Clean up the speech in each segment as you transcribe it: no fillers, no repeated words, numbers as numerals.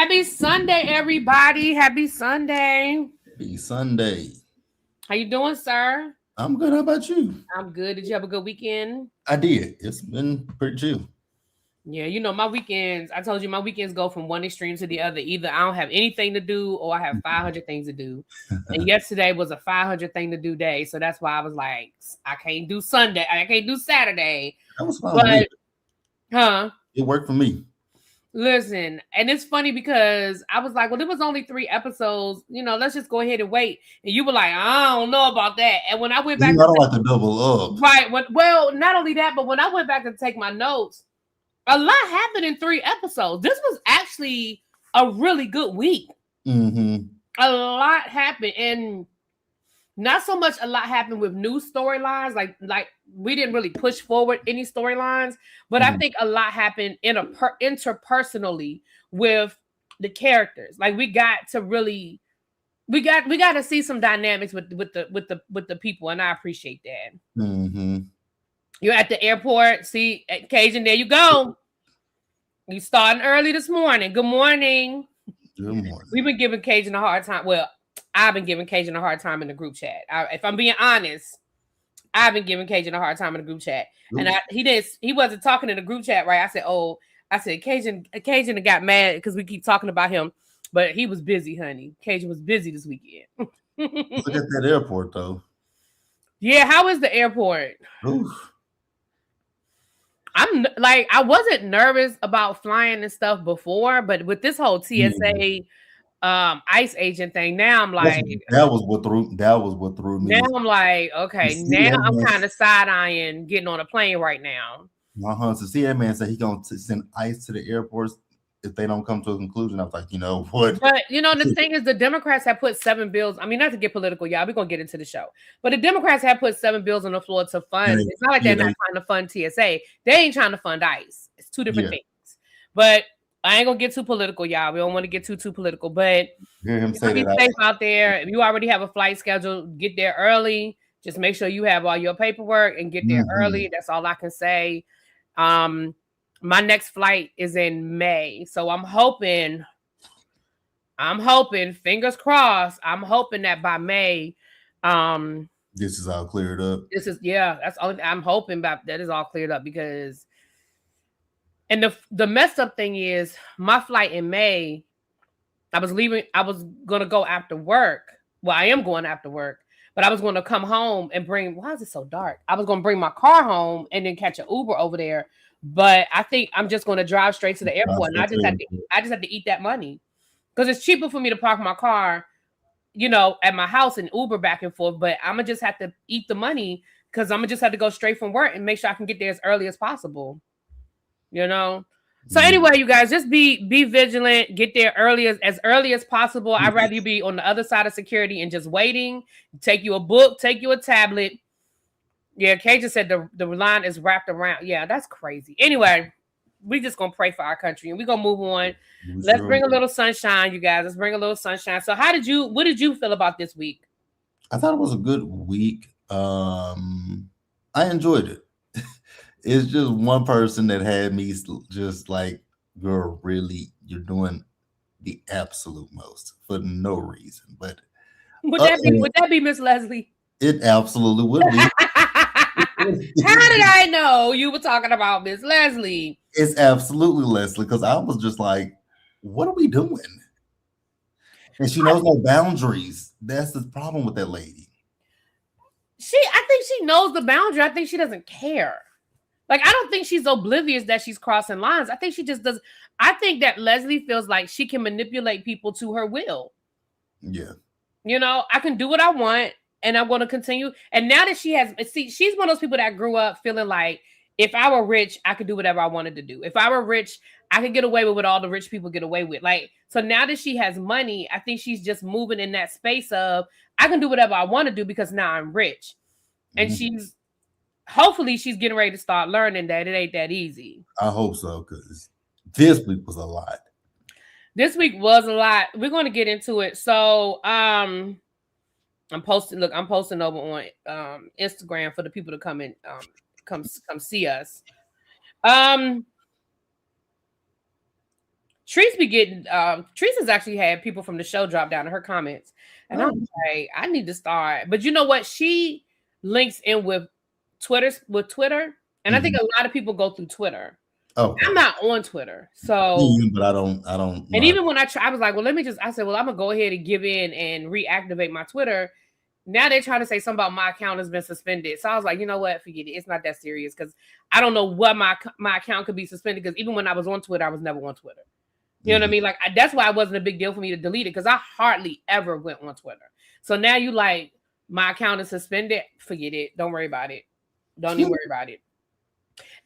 Happy Sunday, everybody. Happy Sunday. Happy Sunday. How you doing, sir? I'm good. How about you? I'm good. Did you have a good weekend? I did. It's been pretty chill. Yeah, you know, my weekends, I told you my weekends go from one extreme to the other. Either I don't have anything to do or I have 500 things to do. And yesterday was a 500 thing to do day. So that's why I was like, I can't do Sunday. I can't do Saturday. That was fun. It worked for me. Listen, and it's funny because I was like, well, there was only 3 episodes. You know, let's just go ahead and wait. And you were like, I don't know about that. And when I went back, I don't like to double up. Right. Well, not only that, but when I went back to take my notes, a lot happened in 3 episodes. This was actually a really good week. Mm-hmm. A lot happened, and not so much a lot happened with new storylines. Like we didn't really push forward any storylines, but I think a lot happened interpersonally with the characters. Like we got to really, we got to see some dynamics with the people, and I appreciate that. Mm-hmm. You're at the airport. See, Cajun, there you go. You starting early this morning. Good morning. Good morning. We've been giving Cajun a hard time. Well, I've been giving Cajun a hard time in the group chat. If I'm being honest, I've been giving Cajun a hard time in the group chat. Ooh. And he wasn't talking in the group chat, right? I said, Cajun got mad because we keep talking about him, but he was busy, honey. Cajun was busy this weekend. Look at that airport, though. Yeah, how is the airport? Oof. I'm like, I wasn't nervous about flying and stuff before, but with this whole TSA ICE agent thing, now I'm like, that was what threw me. Now I'm like, okay, now I'm kind of side-eyeing getting on a plane right now. So see that man said he gonna send ICE to the airports if they don't come to a conclusion. I was like, you know what? But you know, the thing is, the Democrats have put 7 bills. I mean, not to get political, y'all. We're gonna get into the show, but the Democrats have put 7 bills on the floor to fund. It's not like they're not trying to fund TSA. They ain't trying to fund ICE. It's 2 different things. But I ain't gonna get too political, y'all. We don't want to get too political, but hear him say be safe out there. If you already have a flight scheduled, get there early. Just make sure you have all your paperwork and get there early. That's all I can say. My next flight is in May, so I'm hoping, fingers crossed, I'm hoping that by May, this is all cleared up. That's all I'm hoping that is all cleared up, because, and the messed up thing is my flight in May, I was gonna go after work. Well, I am going after work, but I was going to come home and why is it so dark? I was going to bring my car home and then catch an Uber over there. But I think I'm just going to drive straight to the airport, and I just have to eat that money, because it's cheaper for me to park my car, you know, at my house and Uber back and forth. But I'm gonna just have to eat the money, because I'm gonna just have to go straight from work and make sure I can get there as early as possible. You know. So anyway, you guys, just be vigilant. Get there as early as possible. I'd rather you be on the other side of security and just waiting. Take you a book, take you a tablet. Yeah, Kay just said the line is wrapped around. Yeah, that's crazy. Anyway, we just gonna pray for our country, and we're gonna move on. Let's bring a little sunshine, you guys. Let's bring a little sunshine. So what did you feel about this week? I thought it was a good week. I enjoyed it. It's just one person that had me just like, girl, really, you're doing the absolute most for no reason. But would that be Miss Leslie? It absolutely would be. How did I know you were talking about Miss Leslie? It's absolutely Leslie, because I was just like, what are we doing? And she knows no boundaries. That's the problem with that lady. I think she knows the boundary. I think she doesn't care. Like, I don't think she's oblivious that she's crossing lines. I think she just does. I think that Leslie feels like she can manipulate people to her will. Yeah. You know, I can do what I want, and I'm going to continue. And now that she's one of those people that grew up feeling like, if I were rich, I could do whatever I wanted to do. If I were rich, I could get away with what all the rich people get away with. Like, so now that she has money, I think she's just moving in that space of, I can do whatever I want to do because now I'm rich. And hopefully she's getting ready to start learning that it ain't that easy. I hope so, because this week was a lot. We're going to get into it. So I'm posting over on Instagram for the people to come and come see us. Treese be getting Treese has actually had people from the show drop down in her comments. And I'm like, I need to start. But you know what? She links in with Twitter. And I think a lot of people go through Twitter. Okay. I'm not on Twitter. So but I don't and even when I was like, well, I said, well, I'm gonna go ahead and give in and reactivate my Twitter. Now they're trying to say something about my account has been suspended. So I was like, you know what? Forget it. It's not that serious because I don't know what my account could be suspended because even when I was on Twitter, I was never on Twitter. You know what I mean? Like that's why it wasn't a big deal for me to delete it because I hardly ever went on Twitter. So now you like my account is suspended. Forget it. Don't worry about it. Don't even worry about it.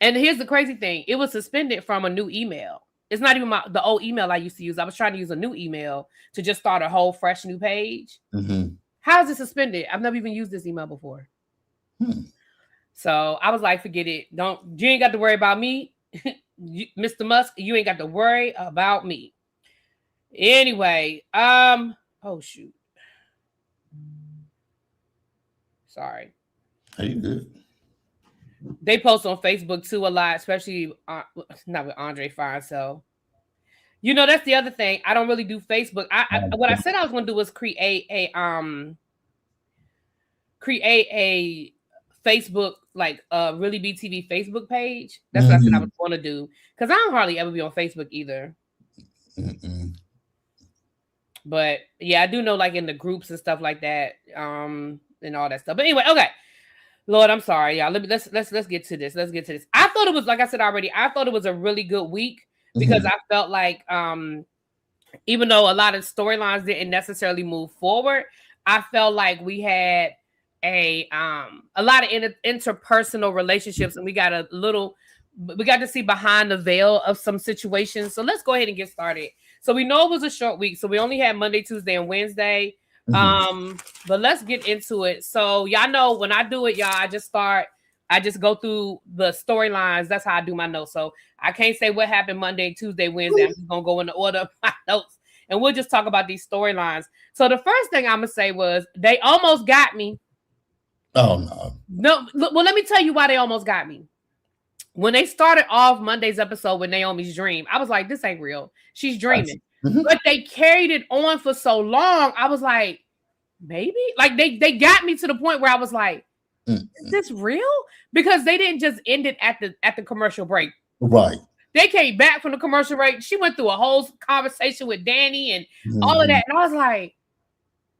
And here's the crazy thing: it was suspended from a new email. It's not even the old email I used to use. I was trying to use a new email to just start a whole fresh new page. How is it suspended? I've never even used this email before. So I was like, forget it. You ain't got to worry about me. Mr. Musk, you ain't got to worry about me. Anyway, oh shoot. Sorry. Are you good? They post on Facebook too a lot, especially not with Andre Fine. So, you know, that's the other thing. I don't really do Facebook. What I said I was going to do was create a Facebook like Really Be TV Facebook page. That's what I said I was going to do because I don't hardly ever be on Facebook either. But yeah, I do know like in the groups and stuff like that, and all that stuff. But anyway, okay. Lord, I'm sorry, y'all. Let's get to this. Let's get to this. I thought it was, like I said already, I thought it was a really good week because I felt like even though a lot of storylines didn't necessarily move forward, I felt like we had a lot of interpersonal relationships, and we got to see behind the veil of some situations. So let's go ahead and get started. So we know it was a short week, so we only had Monday, Tuesday, and Wednesday. But let's get into it. So y'all know when I do it, y'all, I just go through the storylines. That's how I do my notes. So I can't say what happened Monday, Tuesday, Wednesday. I'm just gonna go in the order of my notes, and we'll just talk about these storylines. So the first thing I'm gonna say was they almost got me. Oh no. Well, let me tell you why they almost got me. When they started off Monday's episode with Naomi's dream, I was like, this ain't real. She's dreaming. But they carried it on for so long. I was like, maybe? Like they got me to the point where I was like, is this real? Because they didn't just end it at the commercial break. Right. They came back from the commercial break. She went through a whole conversation with Danny and all of that. And I was like,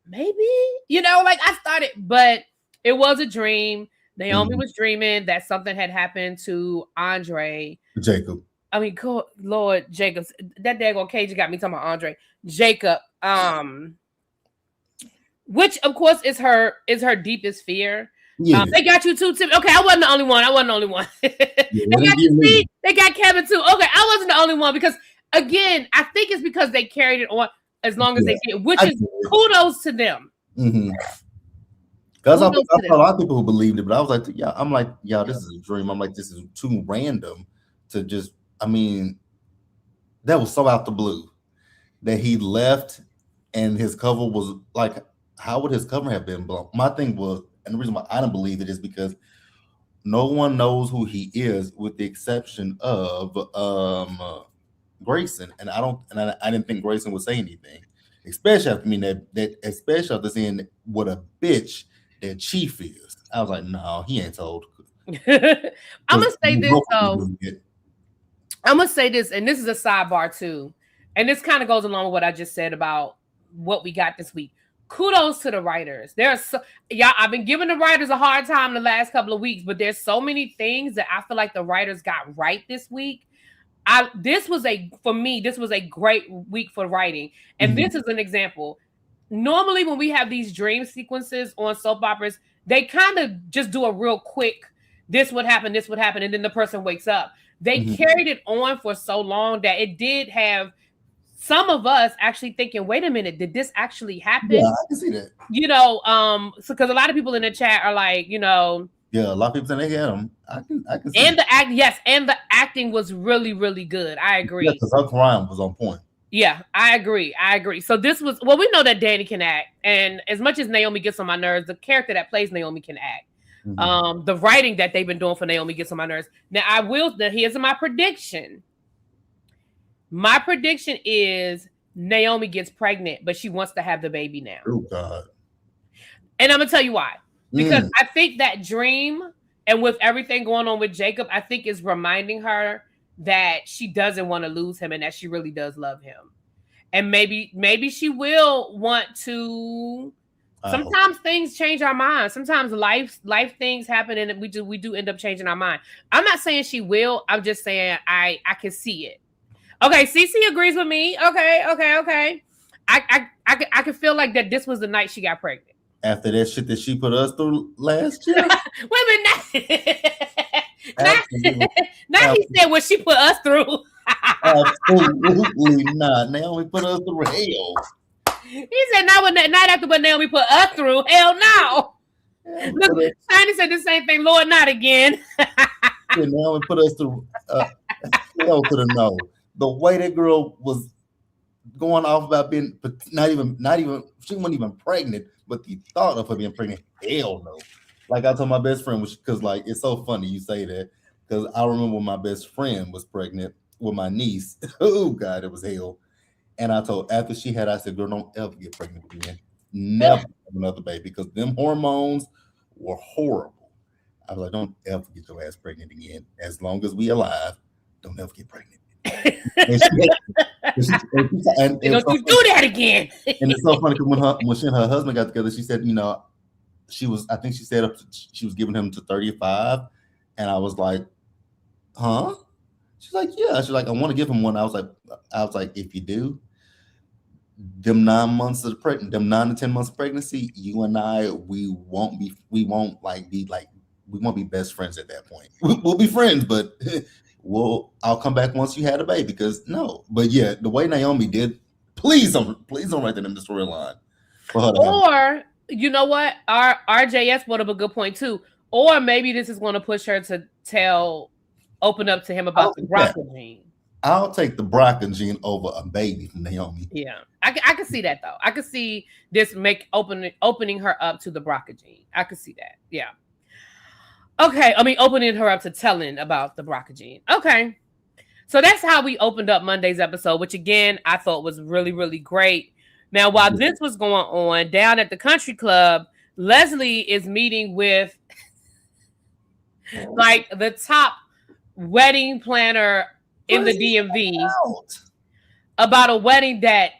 maybe? You know, like I started, but it was a dream. Naomi was dreaming that something had happened to Andre. Jacob. I mean, Lord Jacobs, that daggone Cage got me talking about Andre. Jacob, which of course is her deepest fear. Yeah. They got you too, Tim. Okay, I wasn't the only one. They got Kevin too. Okay, I wasn't the only one because again, I think it's because they carried it on as long as they did, which is kudos to them. Because I saw a lot of people who believed it, but I was like, yeah, this is a dream. I'm like, this is too random to just. I mean, that was so out the blue that he left and his cover was like, how would his cover have been blown? My thing was, and the reason why I don't believe it is because no one knows who he is with the exception of Grayson. And I didn't think Grayson would say anything, especially especially after seeing what a bitch that Chief is. I was like, no, he ain't told. I'm gonna say this though. I'm going to say this, and this is a sidebar too. And this kind of goes along with what I just said about what we got this week. Kudos to the writers. I've been giving the writers a hard time the last couple of weeks, but there's so many things that I feel like the writers got right this week. This was a great week for writing. And this is an example. Normally when we have these dream sequences on soap operas, they kind of just do a real quick, this would happen, and then the person wakes up. They carried it on for so long that it did have some of us actually thinking, wait a minute, did this actually happen? Yeah, I can see that. You know, so because a lot of people in the chat are like, you know. Yeah, a lot of people saying they get them. I can see and the acting was really, really good. I agree. Yeah, because her crime was on point. Yeah, I agree. So this was, well, we know that Danny can act. And as much as Naomi gets on my nerves, the character that plays Naomi can act. The writing that they've been doing for Naomi gets on my nerves. Now here's my prediction. My prediction is Naomi gets pregnant, but she wants to have the baby now. Oh God. And I'm gonna tell you why. Because I think that dream, and with everything going on with Jacob, I think is reminding her that she doesn't want to lose him and that she really does love him. And maybe she will want to. Sometimes things change our minds. Sometimes life things happen and we do end up changing our mind. I'm not saying she will. I'm just saying I can see it. Okay, Cece agrees with me. Okay. I can feel like that this was the night she got pregnant. After that shit that she put us through last year. Wait a minute. Now he said what she put us through. Absolutely not. Naomi put us through hell. He said not after what Naomi put us through. Hell no. Look, Shiny said the same thing. Lord, not again. Naomi put us through hell to the no. The way that girl was going off about being not even she wasn't even pregnant, but the thought of her being pregnant, hell no. Like I told my best friend, because like it's so funny you say that, because I remember when my best friend was pregnant with my niece. Oh God, it was hell. And I told after she had, I said, girl, don't ever get pregnant again. Never have another baby, because them hormones were horrible. I was like, don't ever get your ass pregnant again. As long as we alive, don't ever get pregnant. And don't you do that again. And it's so funny because when she and her husband got together, she said, I think she said she was giving him to 35. And I was like, huh? She's like, yeah. She's like, I want to give him one. I was like, if you do, them 9 months of pregnant, them 9 to 10 months of pregnancy, you and I, we won't be best friends at that point. We'll be friends, but I'll come back once you had a baby, because no. But yeah, the way Naomi did, please don't write that in the storyline. Or you know what? Our RJS brought up a good point too. Or maybe this is going to push her to open up to him about the BRCA gene. I'll take the BRCA gene over a baby from Naomi. Yeah, I can see that though. I can see this opening her up to the BRCA gene. I can see that. Yeah. Okay, I mean opening her up to telling about the BRCA gene. Okay, so that's how we opened up Monday's episode, which again I thought was really, really great. Now, while this was going on down at the country club, Leslie is meeting with like the top wedding planner in the DMV about a wedding that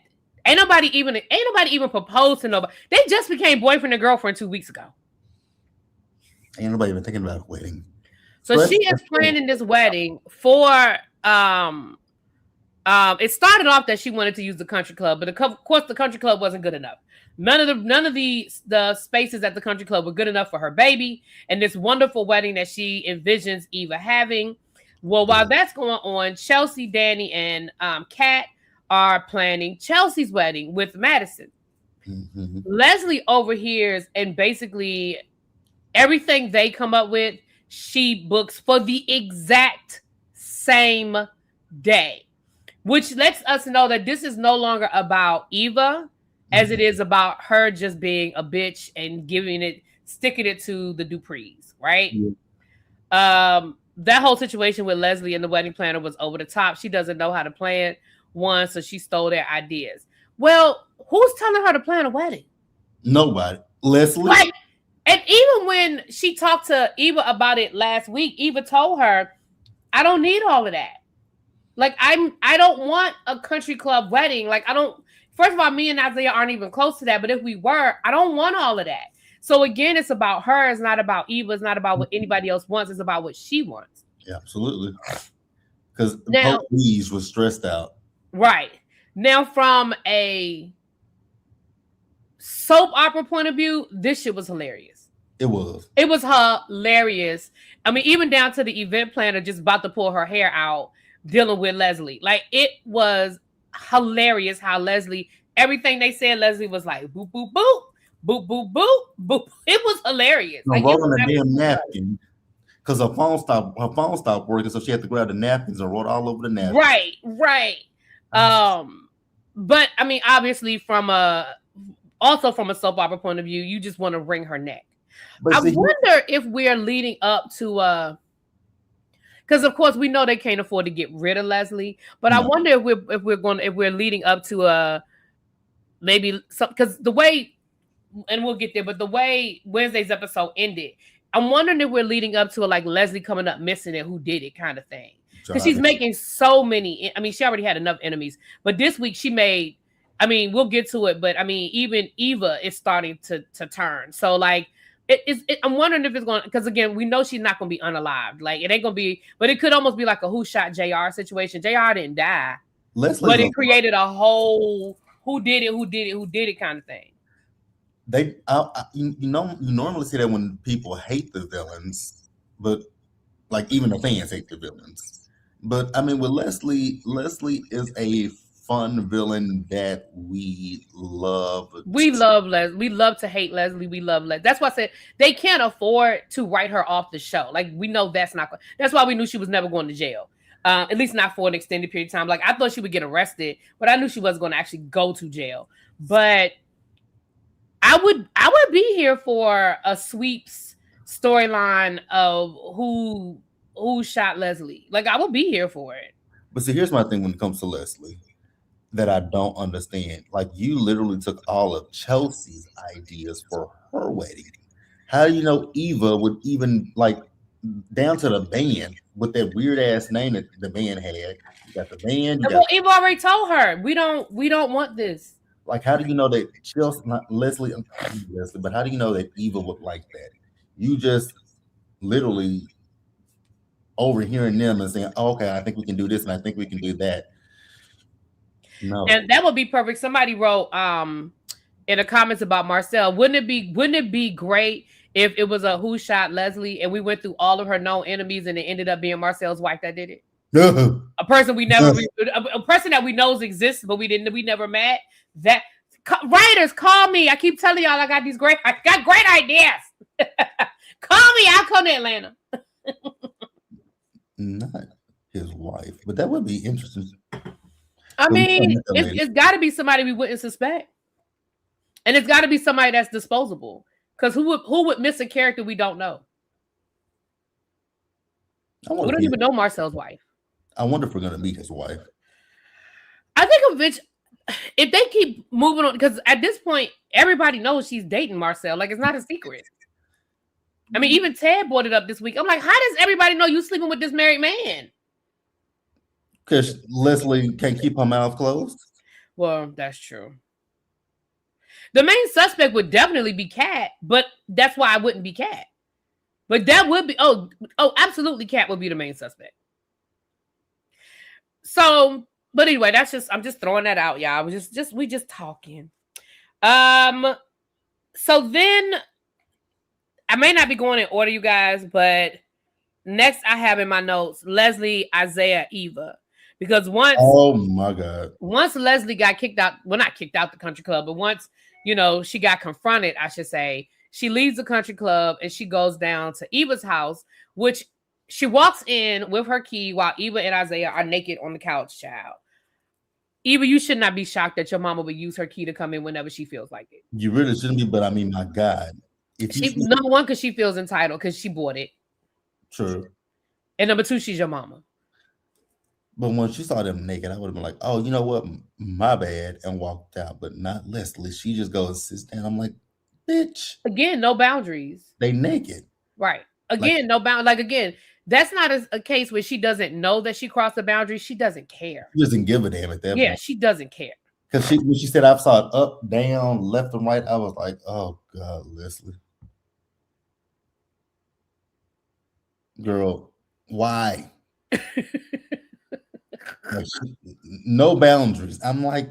ain't nobody even proposed to nobody. They just became boyfriend and girlfriend 2 weeks ago. Ain't nobody even thinking about a wedding. So she is planning this wedding for it started off that she wanted to use the country club, but of course the country club wasn't good enough. None of the spaces at the country club were good enough for her baby and this wonderful wedding that she envisions Eva having. Well, while that's going on, Chelsea, Danny, and Kat are planning Chelsea's wedding with Madison. Mm-hmm. Leslie overhears, and basically everything they come up with, she books for the exact same day, which lets us know that this is no longer about Eva as it is about her just being a bitch and sticking it to the Duprees, right? Yeah. That whole situation with Leslie and the wedding planner was over the top. She doesn't know how to plan one, so she stole their ideas. Well, who's telling her to plan a wedding? Nobody. Leslie. Like, and even when she talked to Eva about it last week, Eva told her, I don't need all of that. Like, I don't want a country club wedding. Like, first of all, me and Isaiah aren't even close to that. But if we were, I don't want all of that. So again, it's about her. It's not about Eva. It's not about what anybody else wants. It's about what she wants. Yeah, absolutely. Because both these was stressed out. Right. Now, from a soap opera point of view, this shit was hilarious. It was. It was hilarious. I mean, even down to the event planner just about to pull her hair out, dealing with Leslie. Like, it was hilarious how Leslie, everything they said, Leslie was like, boop, boop, boop. Boop, boop, boop, boop. It was hilarious. Like, rolling a damn napkin because her phone stopped working, so she had to grab the napkins and roll all over the napkins. Right. But I mean, obviously, from a soap opera point of view, you just want to wring her neck. But I wonder if we're leading up to because of course we know they can't afford to get rid of Leslie. But I No. wonder if we're leading up to a maybe some, because the way, and we'll get there, but the way Wednesday's episode ended, I'm wondering if we're leading up to a like Leslie coming up missing and who did it kind of thing. Because she's making so many. I mean, she already had enough enemies, but this week she made. I mean, we'll get to it, but I mean, even Eva is starting to turn. So like, I'm wondering if it's going, because again, we know she's not going to be unalived. Like it ain't going to be, but it could almost be like a who shot JR situation. JR didn't die, but it created a whole who did it kind of thing. You normally see that when people hate the villains, but like even the fans hate the villains. But I mean, with Leslie is a fun villain that we love. We love Leslie. We love to hate Leslie. We love Leslie. That's why I said they can't afford to write her off the show. Like we know that's not. That's why we knew she was never going to jail. At least not for an extended period of time. Like I thought she would get arrested, but I knew she wasn't going to actually go to jail. But I would be here for a sweeps storyline of who shot Leslie. Like I would be here for it. But see, here's my thing when it comes to Leslie that I don't understand. Like you literally took all of Chelsea's ideas for her wedding. How do you know Eva would even like down to the band with that weird ass name that the band had? You got the band. Well, Eva already told her we don't want this. Like, how do you know that Chelsea, not Leslie, but how do you know that Eva would like that? You just literally overhearing them and saying, oh, okay, I think we can do this and I think we can do that. No. And that would be perfect. Somebody wrote in the comments about Marcel, wouldn't it be great if it was a who shot Leslie and we went through all of her known enemies and it ended up being Marcel's wife that did it? A person we never a person that we know exists, but we never met. That writers call me. I keep telling y'all I got great ideas. Call me. I'll come to Atlanta. Not his wife, but that would be interesting. I mean, it's got to be somebody we wouldn't suspect, and it's got to be somebody that's disposable. Because who would miss a character we don't know? We don't even know Marcel's wife. I wonder if we're gonna meet his wife. I think if they keep moving on, because at this point everybody knows she's dating Marcel. Like it's not a secret. I mean, even Ted brought it up this week. I'm like, how does everybody know you sleeping with this married man? Because Leslie can't keep her mouth closed. Well, that's true. The main suspect would definitely be Kat, but that's why I wouldn't be Kat. But that would be absolutely Kat would be the main suspect. So, but anyway, I'm just throwing that out, y'all. We just talking. So then I may not be going in order, you guys, but next I have in my notes Leslie, Isaiah, Eva. Because once Leslie got kicked out, well, not kicked out the country club, but once, she got confronted, I should say, she leaves the country club and she goes down to Eva's house, which she walks in with her key while Eva and Isaiah are naked on the couch, child. Eva, you should not be shocked that your mama would use her key to come in whenever she feels like it. You really shouldn't be, but I mean, my God. Number one, because she feels entitled, because she bought it. True. And number two, she's your mama. But when she saw them naked, I would have been like, oh, you know what? My bad, and walked out. But not Leslie. She just goes and sits down. I'm like, bitch. Again, no boundaries. They naked. Right. Again, no bound. Like, again, that's not a case where she doesn't know that she crossed the boundary. She doesn't care. She doesn't give a damn at that point. Yeah, she doesn't care. Because when she said I saw it up, down, left, and right, I was like, oh, God, Leslie. Girl, why? No boundaries. I was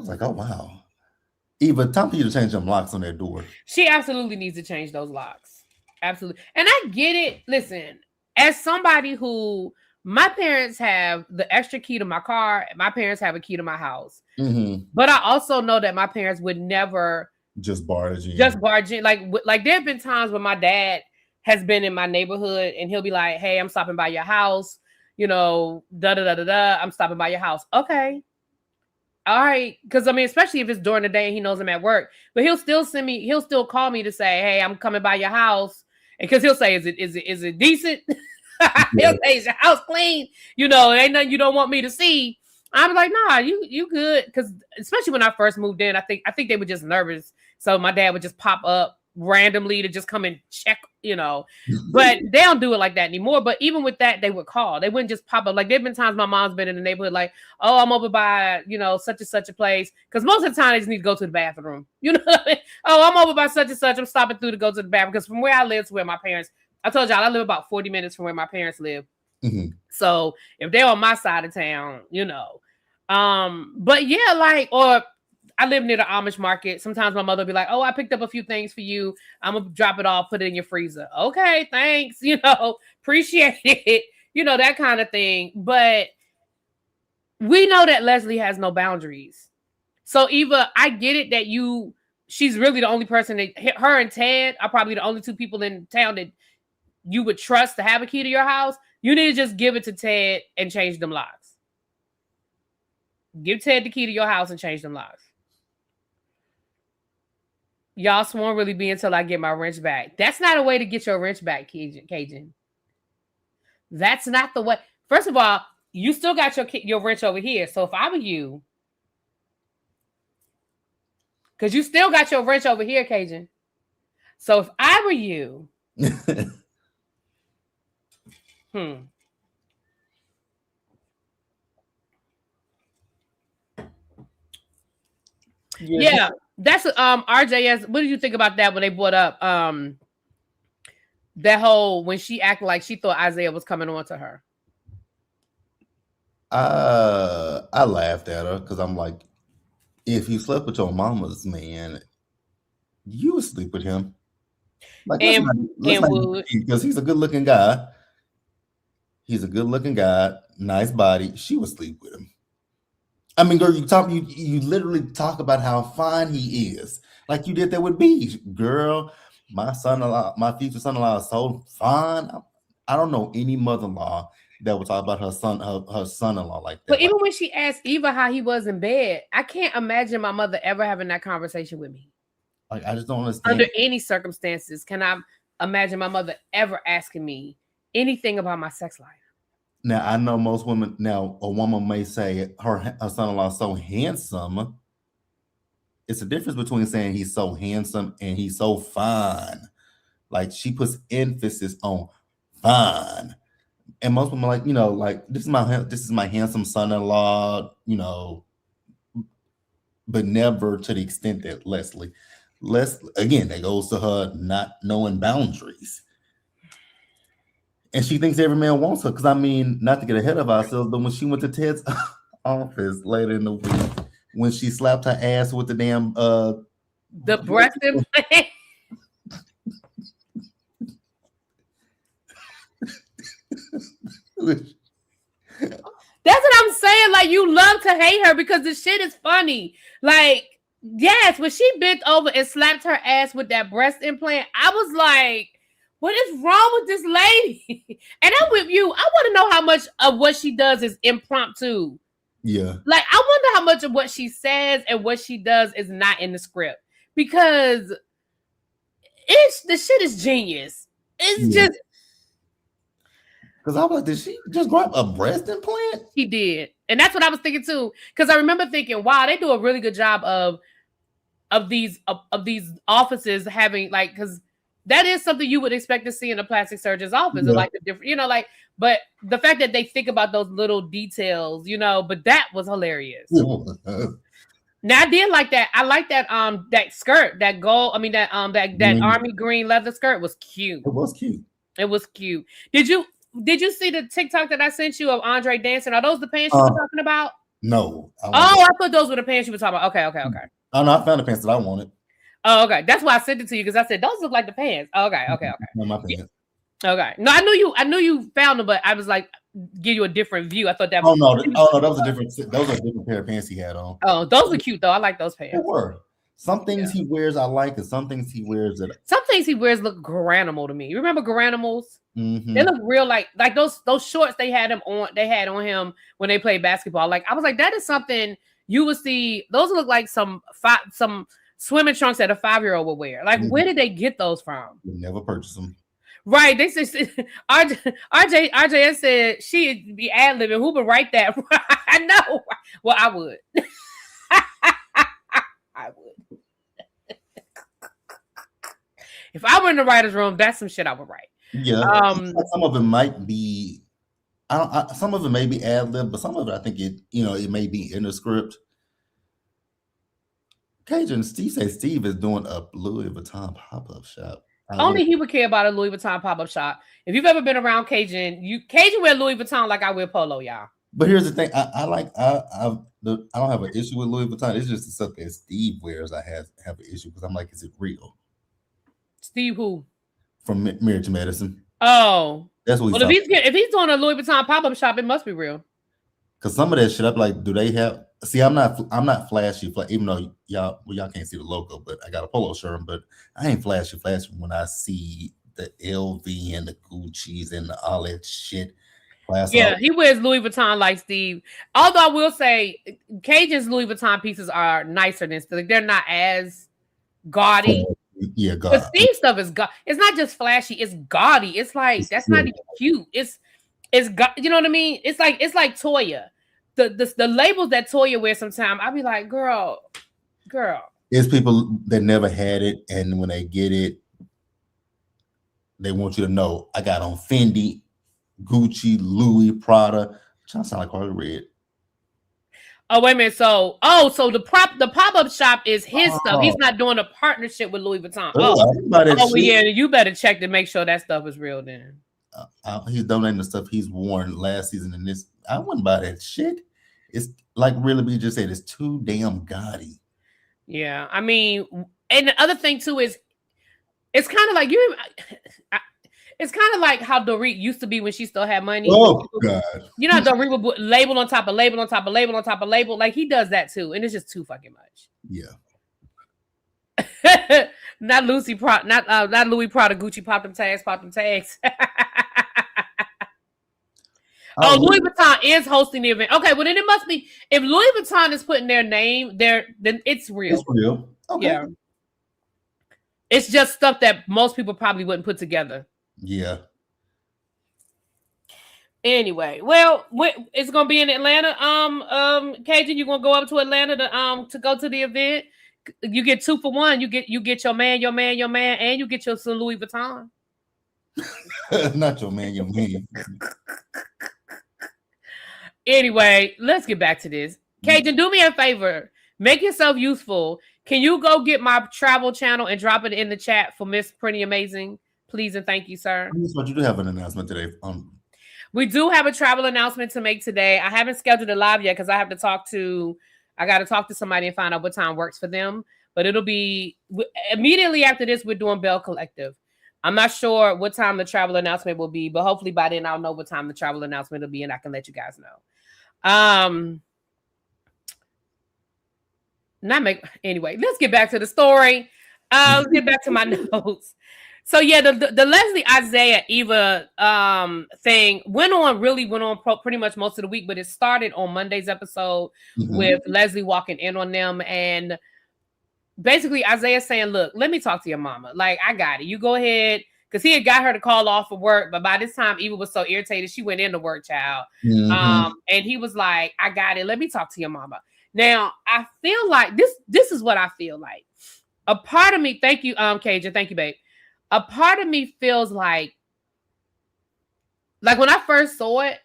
like, oh, wow. Eva, time for you to change them locks on that door. She absolutely needs to change those locks. Absolutely. And I get it. Listen, as somebody who, my parents have the extra key to my car, and my parents have a key to my house. Mm-hmm. But I also know that my parents would never just barge in. Like there have been times when my dad has been in my neighborhood and he'll be like, hey, I'm stopping by your house. I'm stopping by your house. Okay. All right. Because, I mean, especially if it's during the day and he knows I'm at work. But he'll still call me to say, hey, I'm coming by your house. because he'll say, is it decent? Yeah. He'll say, is your house clean? You know, ain't nothing you don't want me to see. I'm like, nah, you good. Because especially when I first moved in, I think they were just nervous. So my dad would just pop up randomly to just come and check, you know. But they don't do it like that anymore. But even with that, they would call. They wouldn't just pop up. Like, there've been times my mom's been in the neighborhood like, oh, I'm over by, you know, such and such a place. Because most of the time they just need to go to the bathroom. You know what I mean? Oh, I'm over by such and such. I'm stopping through to go to the bathroom. Because from where I live to where my parents, I told y'all I live about 40 minutes from where my parents live. Mm-hmm. So if they're on my side of town, you know. But yeah, like, or I live near the Amish market. Sometimes my mother will be like, oh, I picked up a few things for you. I'm gonna drop it off, put it in your freezer. Okay, thanks. You know, appreciate it. You know, that kind of thing. But we know that Leslie has no boundaries. So Eva, I get it that she's really the only person that her and Ted are probably the only two people in town that you would trust to have a key to your house. You need to just give it to Ted and change them locks. Give Ted the key to your house and change them locks. Y'all won't really be until I get my wrench back. That's not a way to get your wrench back, Cajun. That's not the way. First of all, you still got your wrench over here. So if I were you, because you still got your wrench over here, Cajun. So if I were you, Yeah, that's RJS. What did you think about that when they brought up that whole when she acted like she thought Isaiah was coming on to her? I laughed at her because I'm like, if you slept with your mama's man, you would sleep with him. Like, because he's a good looking guy. He's a good looking guy, nice body. She would sleep with him. I mean, girl, you literally talk about how fine he is. Like you did that with B. Girl, my future son-in-law is so fine. I don't know any mother-in-law that would talk about her son-in-law like that. But even when she asked Eva how he was in bed, I can't imagine my mother ever having that conversation with me. Like, I just don't understand. Under any circumstances, can I imagine my mother ever asking me anything about my sex life? Now, I know most women, a woman may say her son-in-law is so handsome. It's a difference between saying he's so handsome and he's so fine. Like, she puts emphasis on fine. And most women are like, you know, like, this is my handsome son-in-law, you know, but never to the extent that Leslie, again, that goes to her not knowing boundaries. And she thinks every man wants her. Because, I mean, not to get ahead of ourselves, but when she went to Ted's office later in the week, when she slapped her ass with the damn... the breast implant? That's what I'm saying. Like, you love to hate her because the shit is funny. Like, yes, when she bent over and slapped her ass with that breast implant, I was like... what is wrong with this lady? And I'm with you. I want to know how much of what she does is impromptu. Yeah. Like, I wonder how much of what she says and what she does is not in the script. Because the shit is genius. It's just... because I was like, did she just grab a breast implant? She did. And that's what I was thinking too. Because I remember thinking, wow, they do a really good job of these offices having, like, because that is something you would expect to see in a plastic surgeon's office, or like the different, you know, like, but the fact that they think about those little details, you know, but that was hilarious. Now I did like that. I like that that skirt, that gold. I mean that army green leather skirt was cute. It was cute. It was cute. Did you see the TikTok that I sent you of Andre dancing? Are those the pants you were talking about? No. I thought those were the pants you were talking about. Okay. Oh no, I found the pants that I wanted. Oh, okay. That's why I sent it to you, because I said those look like the pants. Okay. No, my pants. Okay. No, I knew you found them, but I was like, give you a different view. I thought that. Oh no, those are different pair of pants he had on. Oh, those were cute though. I like those pants. They were. Some things he wears I like, and some things he wears that. Some things he wears look Garanimals to me. You remember Garanimals? Mm-hmm. They look real like those shorts they had on him when they played basketball. Like, I was like, that is something you would see. Those look like some swimming trunks that a 5-year-old would wear. Like, where did they get those from? You never purchase them. Right. They said RJS said she'd be ad-libbing. Who would write that? I know. Well, I would. I would. If I were in the writer's room, that's some shit I would write. Yeah. Some of it might be, some of it may be ad-lib, but some of it I think it may be in the script. Cajun Steve says Steve is doing a Louis Vuitton pop-up shop. Only he would care about a Louis Vuitton pop-up shop. If you've ever been around Cajun, Cajun wear Louis Vuitton like I wear polo, y'all. But here's the thing: I don't have an issue with Louis Vuitton. It's just the stuff that Steve wears. I have an issue because I'm like, is it real? Steve who? From Marriage to Medicine. Oh, that's what. Well, if he's doing a Louis Vuitton pop-up shop, it must be real. Because some of that shit, I'm like, do they have? See, I'm not flashy, even though y'all can't see the logo, but I got a polo shirt. But I ain't flashy when I see the LV and the Gucci's and all that shit. Yeah, he wears Louis Vuitton like Steve. Although I will say, Cajun's Louis Vuitton pieces are nicer than Steve. They're not as gaudy. Yeah, gaudy. But Steve stuff is it's not just flashy. It's gaudy. It's like that's not even cute. It's you know what I mean? It's like Toya. The labels that Toya wears sometimes, I'll be like, girl. It's people that never had it, and when they get it, they want you to know I got on Fendi, Gucci, Louis, Prada. Trying to sound like Carly Red. Oh, wait a minute. So the pop-up shop is his stuff. He's not doing a partnership with Louis Vuitton. Yeah, you better check to make sure that stuff is real then. He's donating the stuff he's worn last season, and this I wouldn't buy that shit. It's like ReallyB just said, it's too damn gaudy. Yeah, I mean, and the other thing too is, it's kind of like it's kind of like how Dorit used to be when she still had money. Oh God! You know, Dorit would put label on top of label on top of label on top of label. Like he does that too, and it's just too fucking much. Yeah. Not Louis Prada, Gucci popped them tags. Oh, Louis Vuitton is hosting the event. Okay, well then it must be, if Louis Vuitton is putting their name there, then it's real. It's real. Okay. Yeah. It's just stuff that most people probably wouldn't put together. Yeah. Anyway, well, it's gonna be in Atlanta. Cajun, you gonna go up to Atlanta to go to the event? You get 2 for 1. You get your man, and you get your son Louis Vuitton. Not your man. Anyway, let's get back to this. Cajun, do me a favor. Make yourself useful. Can you go get my travel channel and drop it in the chat for Miss Pretty Amazing? Please and thank you, sir. But you do have an announcement today. We do have a travel announcement to make today. I haven't scheduled it live yet because I got to talk to somebody and find out what time works for them. But it'll be immediately after this, we're doing Bell Collective. I'm not sure what time the travel announcement will be, but hopefully by then I'll know what time the travel announcement will be and I can let you guys know. Anyway, let's get back to the story. Let's get back to my notes. So yeah, the Leslie Isaiah Eva thing went on pretty much most of the week, but it started on Monday's episode with Leslie walking in on them, and basically Isaiah saying, "Look, let me talk to your mama. Like, I got it. You go ahead." Because he had got her to call off for work, but by this time Eva was so irritated she went into work, child. And he was like, "I got it. Let me talk to your mama." Now I feel like this is what I feel like. A part of me, thank you, Cajun, thank you, babe. A part of me feels like when I first saw it,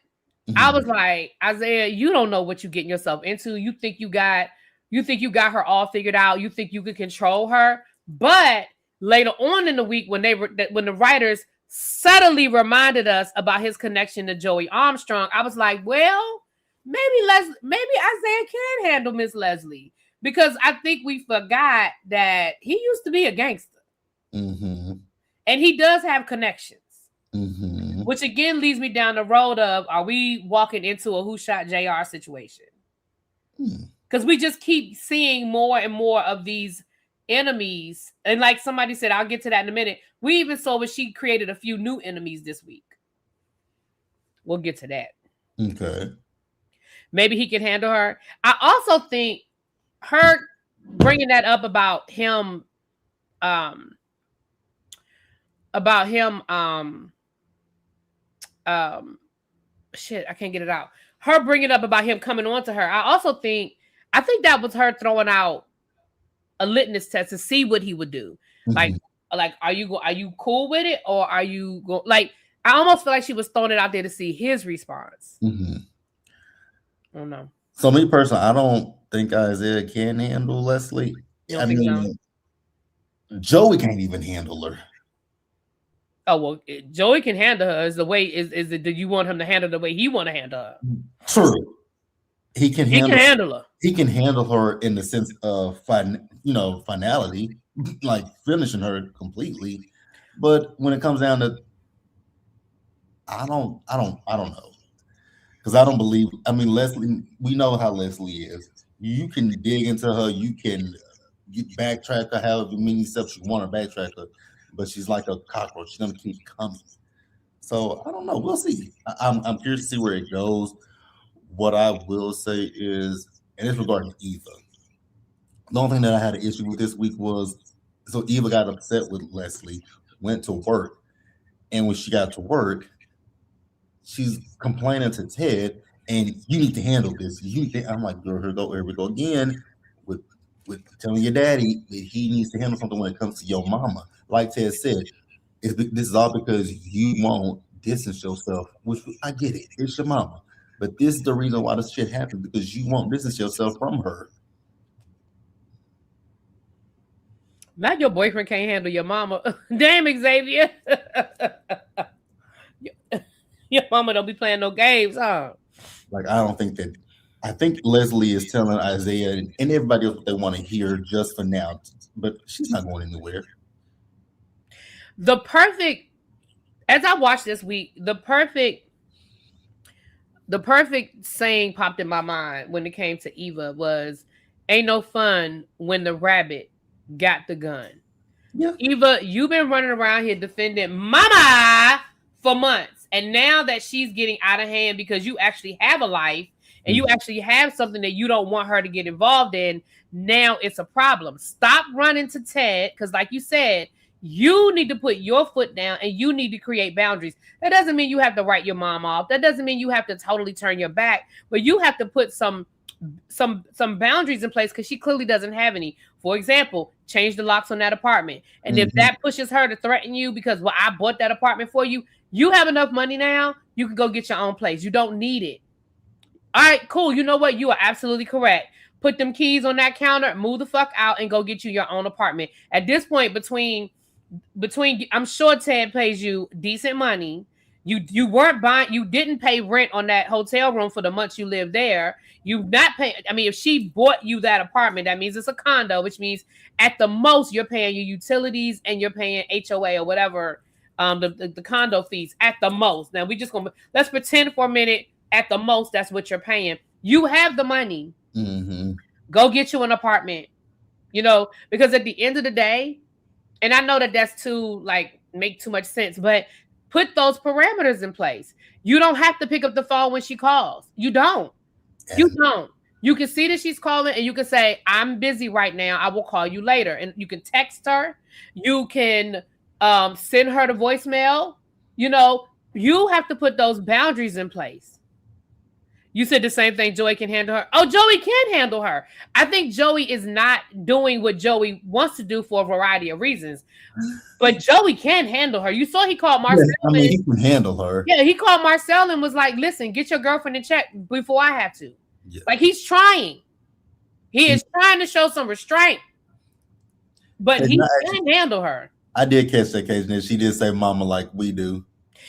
I was like, Isaiah, you don't know what you're getting yourself into. You think you got her all figured out. You think you could control her. But later on in the week, when the writers subtly reminded us about his connection to Joey Armstrong, I was like, well, maybe Isaiah can handle Miss Leslie, because I think we forgot that he used to be a gangster. And he does have connections, which again leads me down the road of, are we walking into a who shot JR situation? Because we just keep seeing more and more of these enemies. And like somebody said, I'll get to that in a minute. We even saw when she created a few new enemies this week. We'll get to that. Okay. Maybe he can handle her. I also think her bringing that up about him about him. Shit, I can't get it out. Her bringing up about him coming on to her. I think that was her throwing out a litmus test to see what he would do. Mm-hmm. Like, are you cool with it, or are you go like? I almost feel like she was throwing it out there to see his response. Mm-hmm. I don't know. So me personally, I don't think Isaiah can handle Leslie. I mean, Joey can't even handle her. Oh well, Joey can handle her. Is it? Do you want him to handle the way he want to handle her? True. He can handle her. He can handle her in the sense of finality, like finishing her completely. But when it comes down to, I don't know, because I don't believe. I mean, Leslie, we know how Leslie is. You can dig into her. You can backtrack her however many steps you want to backtrack her, but she's like a cockroach. She's gonna keep coming. So I don't know. We'll see. I'm curious to see where it goes. What I will say is, and it's regarding Eva. The only thing that I had an issue with this week was, so Eva got upset with Leslie, went to work, and when she got to work, she's complaining to Ted, and you need to handle this. I'm like, girl, here we go again with telling your daddy that he needs to handle something when it comes to your mama. Like Ted said, this is all because you won't distance yourself, which I get it. It's your mama. But this is the reason why this shit happened, because you won't distance yourself from her. Not your boyfriend can't handle your mama. Damn, Xavier. Your mama don't be playing no games, huh? Like, I think Leslie is telling Isaiah and everybody else what they want to hear just for now, but she's not going anywhere. As I watched this week, the perfect saying popped in my mind when it came to Eva was, ain't no fun when the rabbit got the gun. Yeah. Eva, you've been running around here defending mama for months. And now that she's getting out of hand because you actually have a life and you actually have something that you don't want her to get involved in, now it's a problem. Stop running to Ted, because like you said, you need to put your foot down and you need to create boundaries. That doesn't mean you have to write your mom off. That doesn't mean you have to totally turn your back, but you have to put some boundaries in place, because she clearly doesn't have any. For example, change the locks on that apartment. And if that pushes her to threaten you because, well, I bought that apartment for you, you have enough money now, you can go get your own place. You don't need it. All right, cool. You know what? You are absolutely correct. Put them keys on that counter, move the fuck out, and go get you your own apartment. At this point, between I'm sure Ted pays you decent money. You weren't buying, you didn't pay rent on that hotel room for the months you lived there. You've not paid. I mean, if she bought you that apartment, that means it's a condo, which means at the most you're paying your utilities and you're paying HOA or whatever, the condo fees at the most. Now let's pretend for a minute, at the most that's what you're paying. You have the money. Go get you an apartment. Because at the end of the day, and I know that that's make too much sense, but put those parameters in place. You don't have to pick up the phone when she calls. You don't. You don't. You can see that she's calling and you can say, I'm busy right now. I will call you later. And you can text her. You can send her the voicemail. You have to put those boundaries in place. You said the same thing. Joey can handle her. Oh, Joey can handle her. I think Joey is not doing what Joey wants to do for a variety of reasons. But Joey can handle her. You saw he called Marcel. Yeah, he can handle her. Yeah, he called Marcel and was like, listen, get your girlfriend in check before I have to. Yeah. Like, he's trying. He is trying to show some restraint. But he can handle her. I did catch that occasion. She did say mama like we do.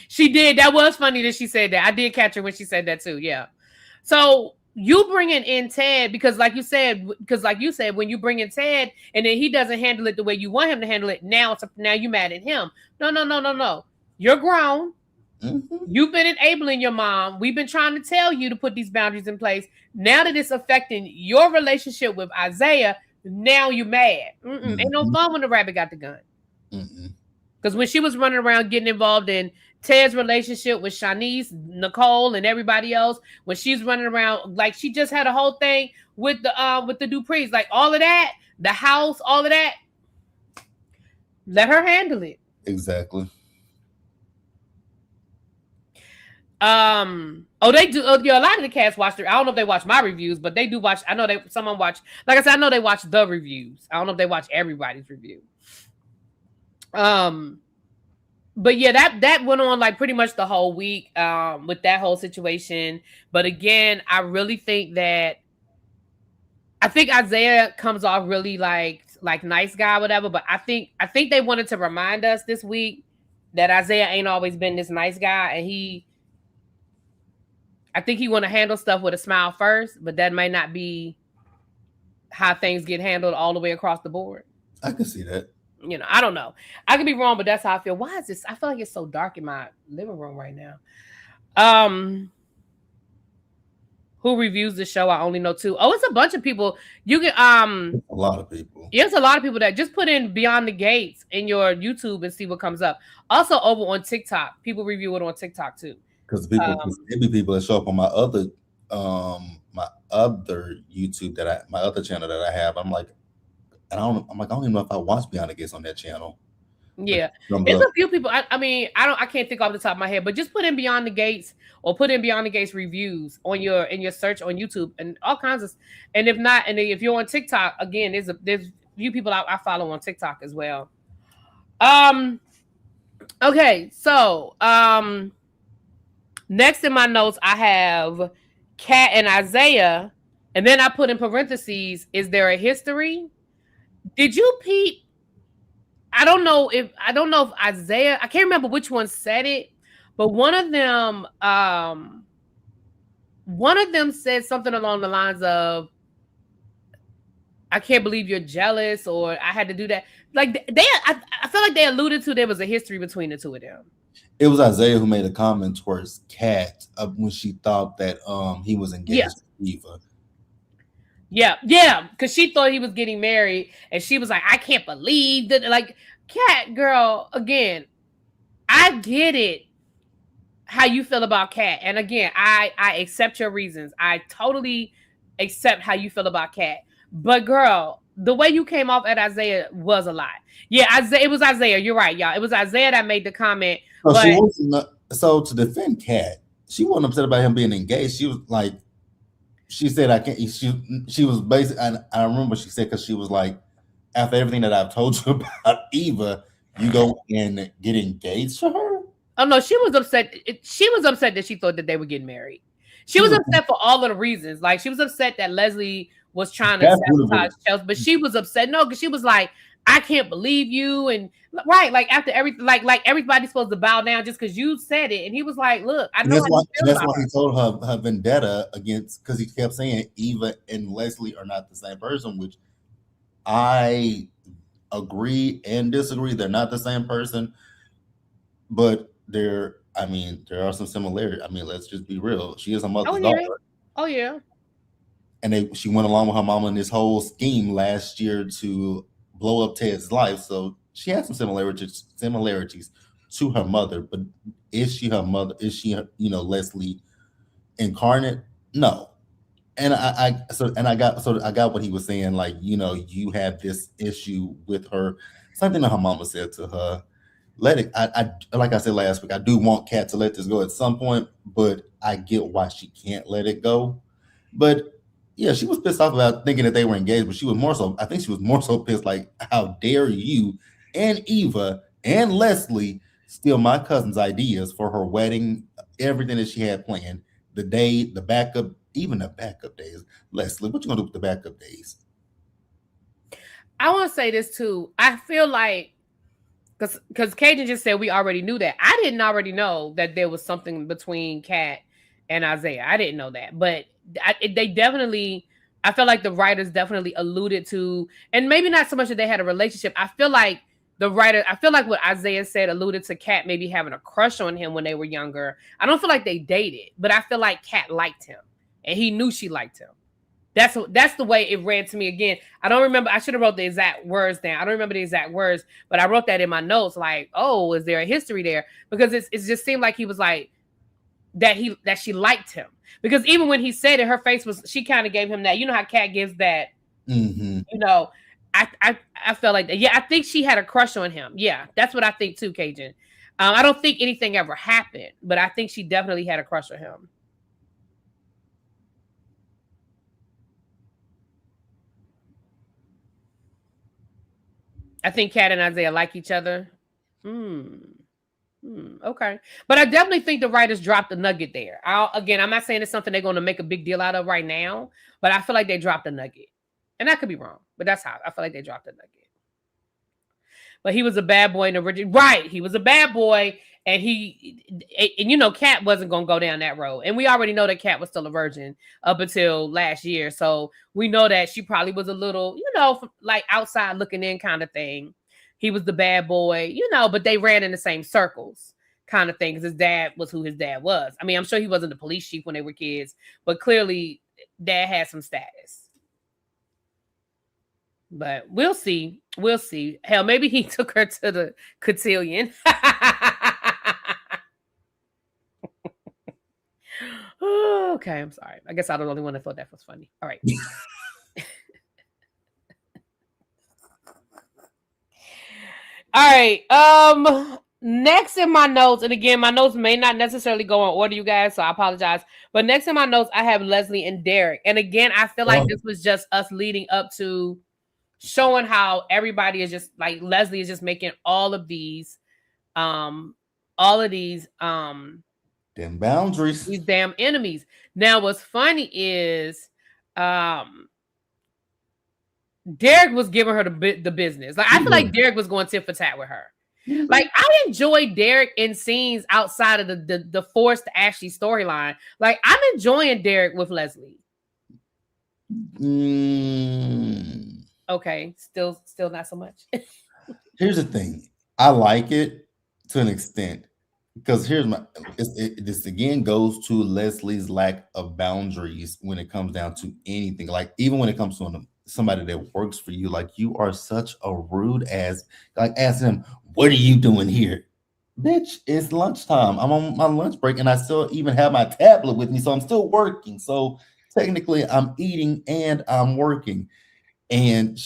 She did. That was funny that she said that. I did catch her when she said that too. Yeah. So you bringing in Ted because like you said, when you bring in Ted and then he doesn't handle it the way you want him to handle it, now you mad at him. No. You're grown. You've been enabling your mom. We've been trying to tell you to put these boundaries in place. Now that it's affecting your relationship with Isaiah, now you mad. Ain't no fun when the rabbit got the gun. Because when she was running around getting involved in Ted's relationship with Shanice, Nicole, and everybody else, when she's running around, like she just had a whole thing with the Duprees, like all of that, the house, all of that. Let her handle it. Exactly. They do. Yeah, a lot of the cast watch. I don't know if they watch my reviews, but they do watch. I know someone watch. Like I said, I know they watch the reviews. I don't know if they watch everybody's review. But yeah, that went on like pretty much the whole week. With that whole situation. But again, I really think that I think Isaiah comes off really like nice guy, whatever. But I think they wanted to remind us this week that Isaiah ain't always been this nice guy, and I think he want to handle stuff with a smile first, but that may not be how things get handled all the way across the board. I can see that. You know, I don't know. I could be wrong, but that's how I feel. Why is this? I feel like it's so dark in my living room right now. Who reviews the show? I only know 2. Oh, it's a bunch of people. You can a lot of people. Yes, a lot of people that just put in Beyond the Gates in your YouTube and see what comes up. Also over on TikTok, people review it on TikTok too. Because it be people that show up on my other YouTube my other channel that I have. I'm like, I don't even know if I watch Beyond the Gates on that channel. Yeah, it's a few people. I can't think off the top of my head, but just put in Beyond the Gates or put in Beyond the Gates reviews in your search on YouTube and all kinds of. And if not, and if you're on TikTok, again, there's few people I follow on TikTok as well. Okay, so next in my notes I have Kat and Isaiah, and then I put in parentheses, is there a history? Did you peep? I don't know if Isaiah, I can't remember which one said it, but one of them said something along the lines of, I can't believe you're jealous, or I had to do that. Like I feel like they alluded to there was a history between the two of them. It was Isaiah who made a comment towards Kat when she thought that he was engaged to Eva. Yeah, because she thought he was getting married, and she was like, I can't believe that. Like, Kat, girl, again, I get it, how you feel about Kat. And again, I accept your reasons. I totally accept how you feel about Kat. But girl, the way you came off at Isaiah was a lie. Yeah, it was Isaiah. You're right, y'all. It was Isaiah that made the comment. So to defend Kat, she wasn't upset about him being engaged. She was like, she said, I can't. She was basically, I remember she said, because she was like, after everything that I've told you about Eva, you go and get engaged to her? Oh no, she was upset. She was upset that she thought that they were getting married. She was upset for all of the reasons. Like, she was upset that Leslie was trying to sabotage Chelsea, but she was upset. No, because she was like, I can't believe you, and right, like after everything, like everybody's supposed to bow down just because you said it. And he was like, look, I know. That's why he told her vendetta against, because he kept saying Eva and Leslie are not the same person, which I agree and disagree. They're not the same person, but there are some similarities. I mean, let's just be real. She is a mother's daughter. Oh yeah. And she went along with her mama in this whole scheme last year to blow up Ted's life. So she has some similarities to her mother. But is she her mother? Is she, Leslie incarnate? No. And I got what he was saying. Like, you have this issue with her. Something that her mama said to her. Let it. Like I said last week, I do want Kat to let this go at some point, but I get why she can't let it go. But yeah, she was pissed off about thinking that they were engaged, but I think she was more so pissed, like, how dare you and Eva and Leslie steal my cousin's ideas for her wedding, everything that she had planned, the day, the backup, even the backup days. Leslie, what you gonna do with the backup days? I want to say this too. I feel like, because Cajun just said we already knew that. I didn't already know that there was something between Kat and Isaiah. I didn't know that, but they definitely, I feel like the writers definitely alluded to, and maybe not so much that they had a relationship. I feel like what Isaiah said alluded to Kat maybe having a crush on him when they were younger. I don't feel like they dated, but I feel like Kat liked him, and he knew she liked him. That's the way it read to me. Again, I don't remember. I should have wrote the exact words down. I don't remember the exact words, but I wrote that in my notes. Like, oh, is there a history there? Because it just seemed like he was like that she liked him. Because even when he said it, her face was, she kind of gave him that. You know how Kat gives that. Mm-hmm. I felt like that. Yeah, I think she had a crush on him. Yeah, that's what I think too, Cajun. I don't think anything ever happened, but I think she definitely had a crush on him. I think Kat and Isaiah like each other. Hmm. Okay, but I definitely think the writers dropped the nugget there. Again, I'm not saying it's something they're going to make a big deal out of right now, but I feel like they dropped the nugget, and I could be wrong, but that's how I feel like they dropped the nugget. But he was a bad boy in the original. Right, he was a bad boy, and Kat wasn't gonna go down that road, and we already know that Kat was still a virgin up until last year, so we know that she probably was a little, like outside looking in kind of thing. He was the bad boy, but they ran in the same circles kind of thing because his dad was who his dad was. I mean, I'm sure he wasn't the police chief when they were kids, but clearly dad had some status. But we'll see. We'll see. Hell, maybe he took her to the cotillion. Okay, I'm sorry. I guess I'm the only one that thought that was funny. All right. All right. Next in my notes, and again, my notes may not necessarily go in order, you guys, so I apologize. But next in my notes, I have Leslie and Derek. And again, I feel like this was just us leading up to showing how everybody is just like Leslie is just making all of these damn boundaries, these damn enemies. Now what's funny is Derek was giving her the business. Like I feel like Derek was going tit for tat with her. Like I enjoy Derek in scenes outside of the forced Ashley storyline. Like I'm enjoying Derek with Leslie. Okay, still not so much. Here's the thing. I like it to an extent because this again goes to Leslie's lack of boundaries when it comes down to anything. Like even when it comes to somebody that works for you, like you are such a rude ass. Like ask them, what are you doing here? Bitch, it's lunchtime. I'm on my lunch break and I still even have my tablet with me. So I'm still working. So technically I'm eating and I'm working. And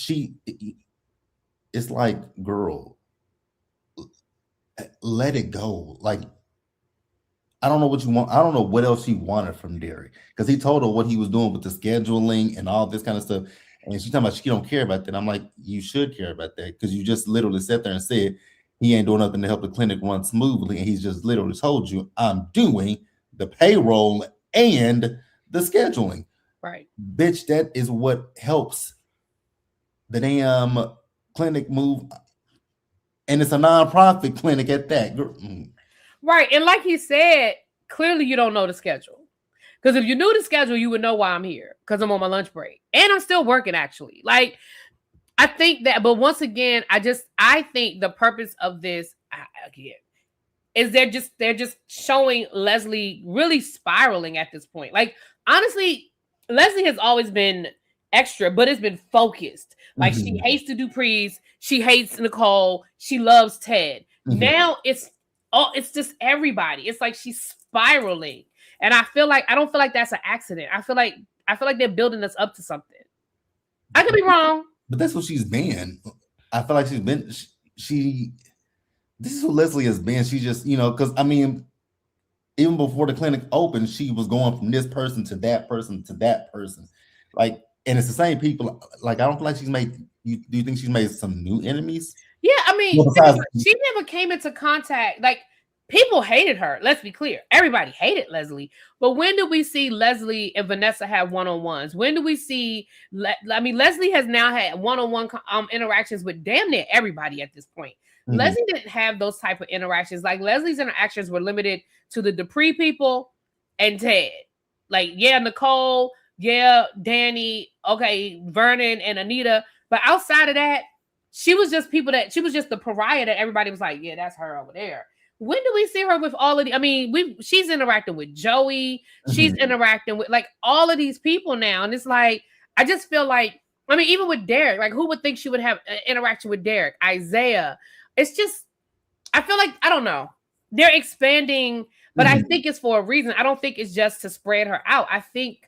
it's like, girl, let it go. Like, I don't know what you want. I don't know what else she wanted from Derek because he told her what he was doing with the scheduling and all this kind of stuff. And she's talking about she don't care about that. I'm like, you should care about that because you just literally sat there and said he ain't doing nothing to help the clinic run smoothly. And he's just literally told you, I'm doing the payroll and the scheduling. Right. Bitch, that is what helps the damn clinic move, and it's a nonprofit clinic at that. Right, and like he said, clearly you don't know the schedule. Because if you knew the schedule, you would know why I'm here. Because I'm on my lunch break, and I'm still working. Actually, like I think that. But once again, I think the purpose of this again is they're just showing Leslie really spiraling at this point. Like honestly, Leslie has always been extra, but it's been focused. Like she hates the Duprees, she hates Nicole, she loves Ted. Now it's just everybody. It's like she's spiraling, and I don't feel like that's an accident. I feel like they're building us up to something. I could be wrong, but that's what she's been. I feel like she's been. This is who Leslie has been. She just because I mean, even before the clinic opened, she was going from this person to that person to that person, like. And it's the same people. Like, I don't feel like she's made. Do you think she's made some new enemies? Yeah, I mean, she never came into contact. Like, people hated her. Let's be clear. Everybody hated Leslie. But when do we see Leslie and Vanessa have one-on-ones? When do we see? I mean, Leslie has now had one-on-one interactions with damn near everybody at this point. Leslie didn't have those type of interactions. Like, Leslie's interactions were limited to the Dupree people and Ted. Like, yeah, Nicole. Yeah, Danny, okay, Vernon and Anita. But outside of that, she was just the pariah that everybody was like, yeah, that's her over there. When do we see her with all of the? I mean, she's interacting with Joey. She's interacting with like all of these people now. And it's like, I just feel like, I mean, even with Derek, like who would think she would have interaction with Derek? Isaiah. It's just, I feel like, I don't know. They're expanding, but I think it's for a reason. I don't think it's just to spread her out. I think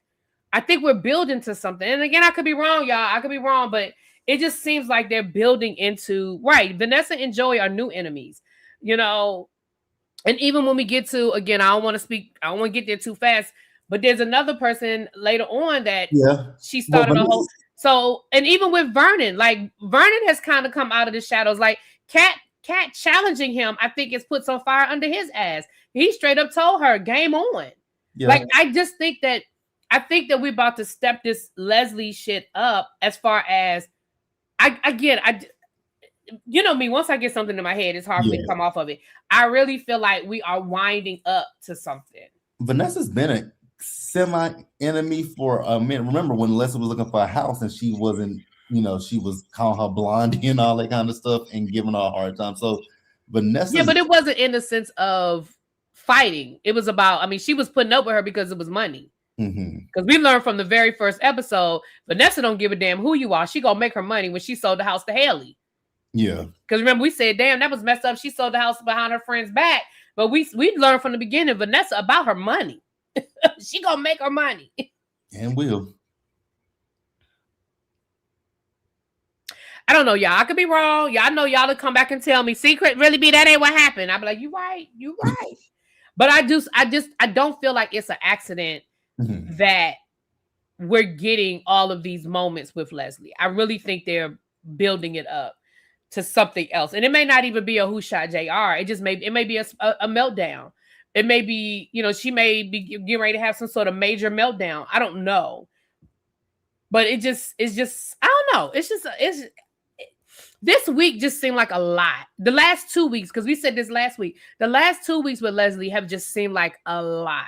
we're building to something. And again, I could be wrong, y'all. I could be wrong, but it just seems like they're building into, right, Vanessa and Joey are new enemies, you know. And even when we get to, again, I don't want to get there too fast, but there's another person later on that she started a whole. So, and even with Vernon, like Vernon has kind of come out of the shadows. Like Kat challenging him, I think, has put some fire under his ass. He straight up told her, "Game on." Yeah. Like I think that we're about to step this Leslie shit up as far as you know me, once I get something in my head, it's hard for me to come off of it. I really feel like we are winding up to something. Vanessa's been a semi-enemy for a minute. Remember when Leslie was looking for a house and she wasn't, you know, she was calling her blondie and all that kind of stuff and giving her a hard time. So Vanessa, but it wasn't in the sense of fighting. It was about, I mean, she was putting up with her because it was money. Because we learned from the very first episode, Vanessa don't give a damn who you are. She gonna make her money when she sold the house to Haley. Yeah. Because remember, we said, damn, that was messed up. She sold the house behind her friend's back. But we learned from the beginning, Vanessa, about her money. She gonna make her money. And will. I don't know, y'all. I could be wrong. Y'all know y'all to come back and tell me, secret really be that ain't what happened. I'll be like, you right. But I don't feel like it's an accident that we're getting all of these moments with Leslie. I really think they're building it up to something else. And it may not even be a who shot JR. It may be a meltdown. It may be, you know, she may be getting ready to have some sort of major meltdown. I don't know. But it's just, I don't know. This week just seemed like a lot. The last 2 weeks, because we said this last week, the last 2 weeks with Leslie have just seemed like a lot.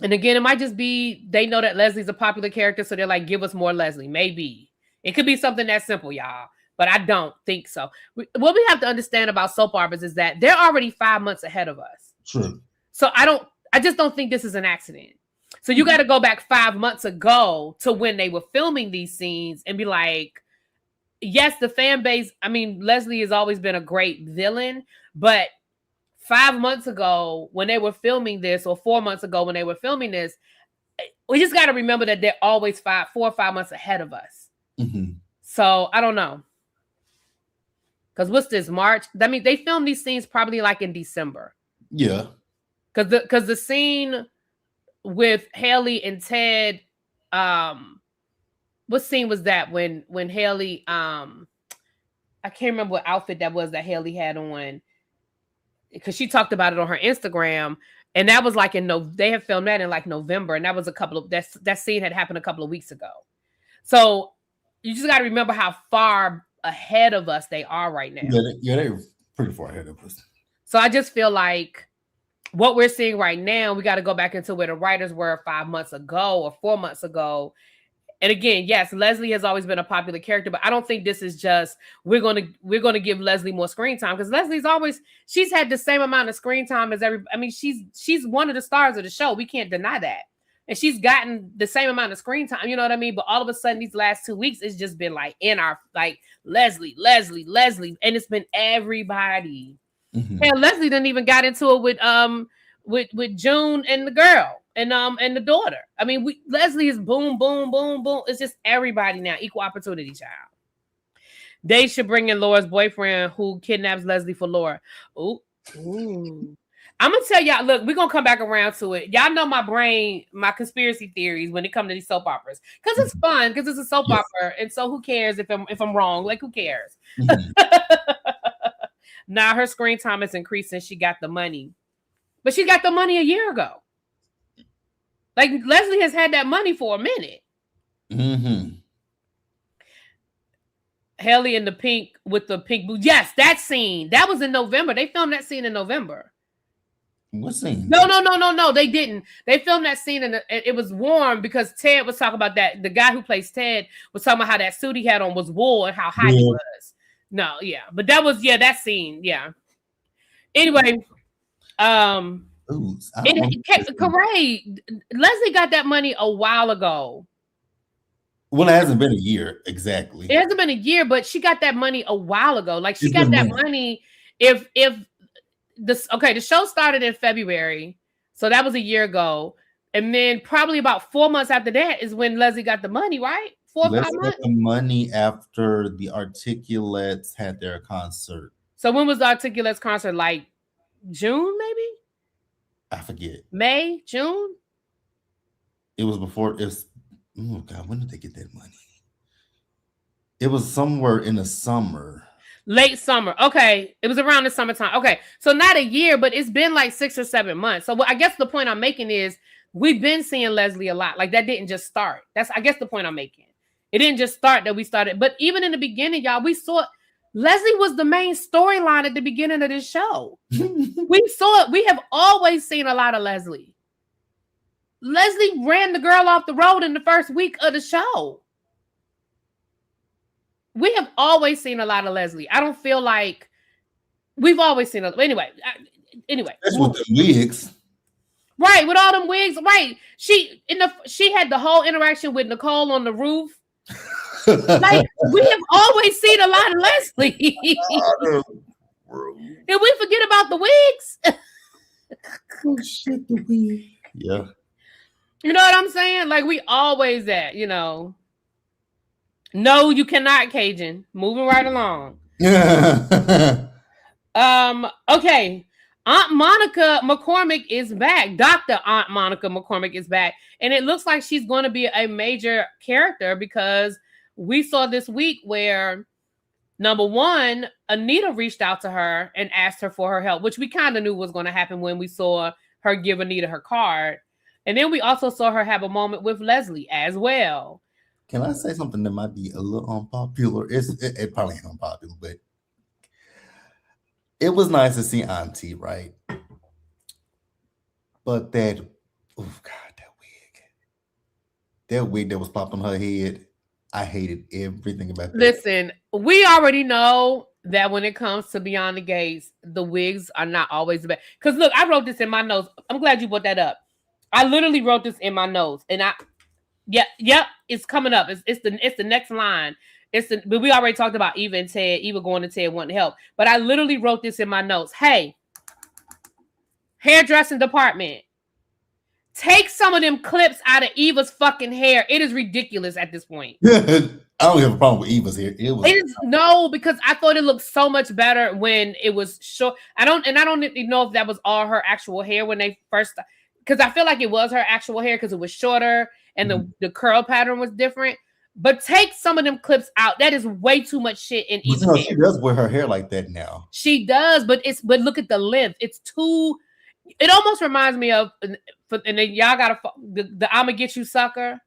And again, it might just be they know that Leslie's a popular character, so they're like, give us more Leslie. Maybe. It could be something that simple, y'all. But I don't think so. What we have to understand about soap operas is that they're already 5 months ahead of us. True. So I just don't think this is an accident. So you got to go back 5 months ago to when they were filming these scenes and be like, yes, the fan base, I mean, Leslie has always been a great villain, but 5 months ago when they were filming this, or 4 months ago when they were filming this, we just got to remember that they're always 4 or 5 months ahead of us. So I don't know. Because what's this, March? I mean, they filmed these scenes probably like in December. Yeah. Because the scene with Haley and Ted, what scene was that when Haley, I can't remember what outfit that was that Haley had on, because she talked about it on her Instagram, and that was like they had filmed that in like November, and that was that scene had happened a couple of weeks ago. So you just got to remember how far ahead of us they are right now. Yeah, they're pretty far ahead of us. So I just feel like what we're seeing right now, we got to go back into where the writers were 5 months ago or 4 months ago. And again, yes, Leslie has always been a popular character, but I don't think this is just we're gonna give Leslie more screen time, because she's had the same amount of screen time as she's one of the stars of the show. We can't deny that. And she's gotten the same amount of screen time, you know what I mean? But all of a sudden, these last 2 weeks, it's just been like in our, like, Leslie. And it's been everybody. Hell, Leslie didn't even got into it with June and the girl and the daughter. I mean, Leslie is boom, boom, boom, boom. It's just everybody now. Equal opportunity child. They should bring in Laura's boyfriend who kidnaps Leslie for Laura. Ooh. I'm gonna tell y'all, look, we're gonna come back around to it. Y'all know my brain, my conspiracy theories when it comes to these soap operas. Because it's fun, because it's a soap opera. And so who cares if I'm wrong? Like, who cares? Now her screen time has increased since she got the money. But she got the money a year ago. Like, Leslie has had that money for a minute. Haley in the pink with the pink boots. Yes, that scene. That was in November. They filmed that scene in November. What scene? No, they didn't. They filmed that scene and it was warm because Ted was talking about that. The guy who plays Ted was talking about how that suit he had on was wool and how hot he was. No, yeah. But that was, that scene. Yeah. Anyway, Correct. Leslie got that money a while ago. Well, it hasn't been a year exactly. It hasn't been a year, but she got that money a while ago. Like, she got that money. The show started in February, so that was a year ago, and then probably about 4 months after that is when Leslie got the money, right? 4 or 5 Let's get months. the money after the Articulates had their concert. So when was the Articulates concert? Like June, maybe? I forget. May, June? It was before. It was. Oh God, when did they get that money? It was somewhere in the summer. Late summer. Okay. It was around the summertime. Okay. So not a year, but it's been like 6 or 7 months. So I guess the point I'm making is we've been seeing Leslie a lot. Like that didn't just start. That's, I guess, the point I'm making. It didn't just start that we started. But even in the beginning, y'all, we saw Leslie was the main storyline at the beginning of this show. We saw it. We have always seen a lot of Leslie. Leslie ran the girl off the road in the first week of the show. We have always seen a lot of Leslie. I don't feel like we've always seen her. Anyway. That's with the wigs. Right, with all them wigs. Right. She had the whole interaction with Nicole on the roof. Like, we have always seen a lot of Leslie. Did we forget about the wigs? Oh shit, the wig. Yeah. You know what I'm saying? Like, we always that, you know. No, you cannot, Cajun. Moving right along. Okay. Aunt Monica McCormick is back. Dr. Aunt Monica McCormick is back. And it looks like she's going to be a major character because we saw this week where, number one, Anita reached out to her and asked her for her help, which we kind of knew was going to happen when we saw her give Anita her card. And then we also saw her have a moment with Leslie as well. Can I say something that might be a little unpopular? It probably ain't unpopular, but it was nice to see Auntie, right? But that, oh God, that wig that was popping her head, I hated everything about that. Listen, we already know that when it comes to Beyond the Gates, the wigs are not always the best. Because look, I wrote this in my notes. I'm glad you brought that up. I literally wrote this in my notes, and yep, it's coming up. It's the next line. But we already talked about Eva and Ted. Eva going to Ted wanting help. But I literally wrote this in my notes. Hey, hairdressing department, take some of them clips out of Eva's fucking hair. It is ridiculous at this point. I don't have a problem with Eva's hair. No, because I thought it looked so much better when it was short. I don't even know if that was all her actual hair when they first. Because I feel like it was her actual hair because it was shorter and the curl pattern was different. But take some of them clips out. That is way too much shit in Eva's hair. She does wear her hair like that now. She does, but look at the length. It's too. It almost reminds me of, and then y'all gotta the I'ma Get You Sucker.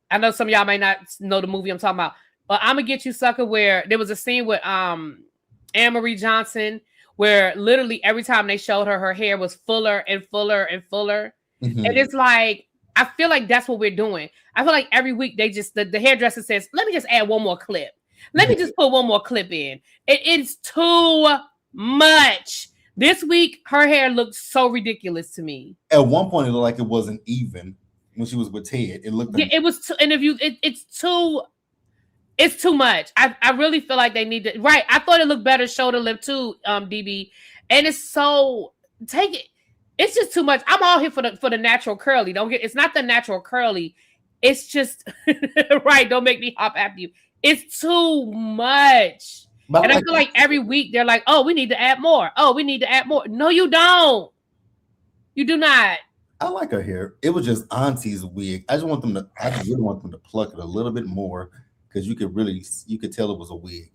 I know some of y'all may not know the movie I'm talking about, but I'ma Get You Sucker, where there was a scene with Anne-Marie Johnson, where literally every time they showed her hair was fuller and fuller and fuller. Mm-hmm. And it's like, I feel like that's what we're doing. I feel like every week they just, the hairdresser says, let me just add one more clip. Let me just put one more clip in. It's too much. This week, her hair looked so ridiculous to me. At one point, it looked like it wasn't even when she was with Ted. It looked like it was too, and if you, it's too much. I really feel like they need to, right. I thought it looked better shoulder lip too, DB. And it's so, take it. It's just too much. I'm all here for the natural curly. It's not the natural curly. It's just, right. Don't make me hop after you. It's too much. But and I feel like every week they're like, oh, we need to add more. Oh, we need to add more. No, you don't. You do not. I like her hair. It was just Auntie's wig. I really want them to pluck it a little bit more because you could tell it was a wig.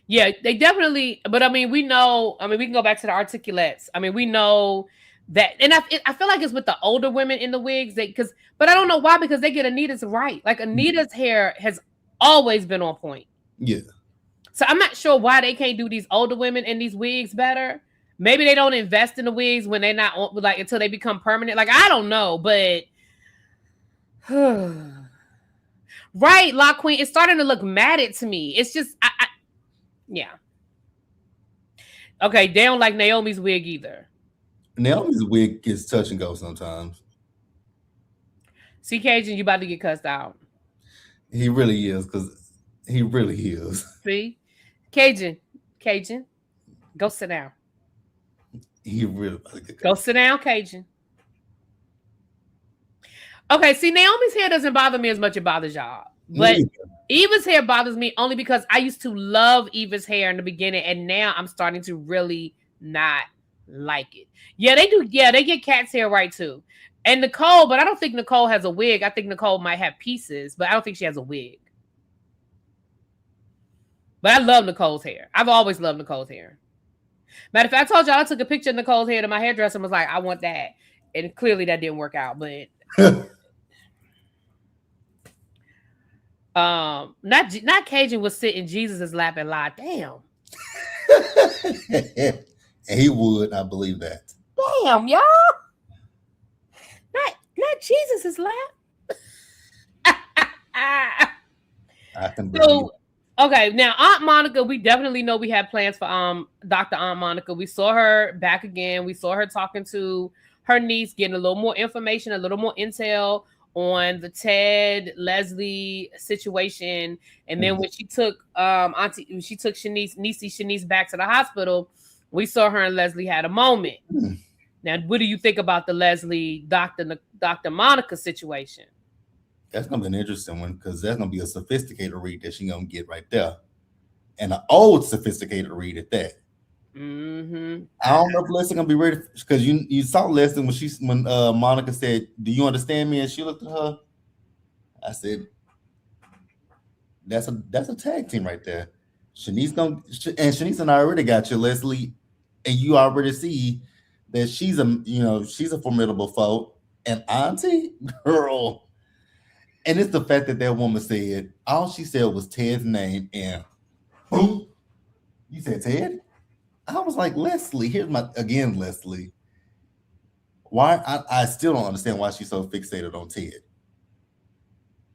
Yeah, they definitely, but I mean, we can go back to the articulates. I mean, we know that, and I feel like it's with the older women in the wigs, but I don't know why, because they get Anita's right. Like Anita's hair has always been on point. Yeah. So I'm not sure why they can't do these older women in these wigs better. Maybe they don't invest in the wigs when they're not on, like, until they become permanent. Like, I don't know, but right, La Queen, it's starting to look matted to me. It's just, yeah. Okay, they don't like Naomi's wig either. Naomi's wig gets touch and go sometimes. See, Cajun, you about to get cussed out. He really is, because he really is. See? Cajun, go sit down. He really go sit down, Cajun. Okay, see, Naomi's hair doesn't bother me as much as it bothers y'all. But Eva's hair bothers me only because I used to love Eva's hair in the beginning, and now I'm starting to really not like it. Yeah, they do. Yeah, they get Cat's hair right too. And Nicole, but I don't think Nicole has a wig. I think Nicole might have pieces, but I don't think she has a wig. But I love Nicole's hair. I've always loved Nicole's hair. Matter of fact, I told y'all I took a picture of Nicole's hair to my hairdresser and was like, I want that. And clearly that didn't work out, but not Cajun was sitting Jesus' lap and lied. Damn. And he would, I believe that. Damn, y'all. Not Jesus' lap. I can believe. Okay, now Aunt Monica, we definitely know we had plans for Dr. Aunt Monica. We saw her back again. We saw her talking to her niece, getting a little more information, a little more intel on the Ted Leslie situation. And then when she took Shanice back to the hospital, we saw her and Leslie had a moment. Now, what do you think about the Leslie Dr. Monica situation? That's gonna be an interesting one because that's gonna be a sophisticated read that she's gonna get right there, and an old sophisticated read at that. Mm-hmm. I don't know if Leslie gonna be ready because you saw Leslie when Monica said, "Do you understand me?" And she looked at her. I said, "That's a tag team right there." Shanice and I already got you, Leslie, and you already see that she's a formidable foe. And Auntie, girl. And it's the fact that woman said, all she said was Ted's name, and boom, you said Ted? I was like, Leslie, Leslie. Why? I still don't understand why she's so fixated on Ted.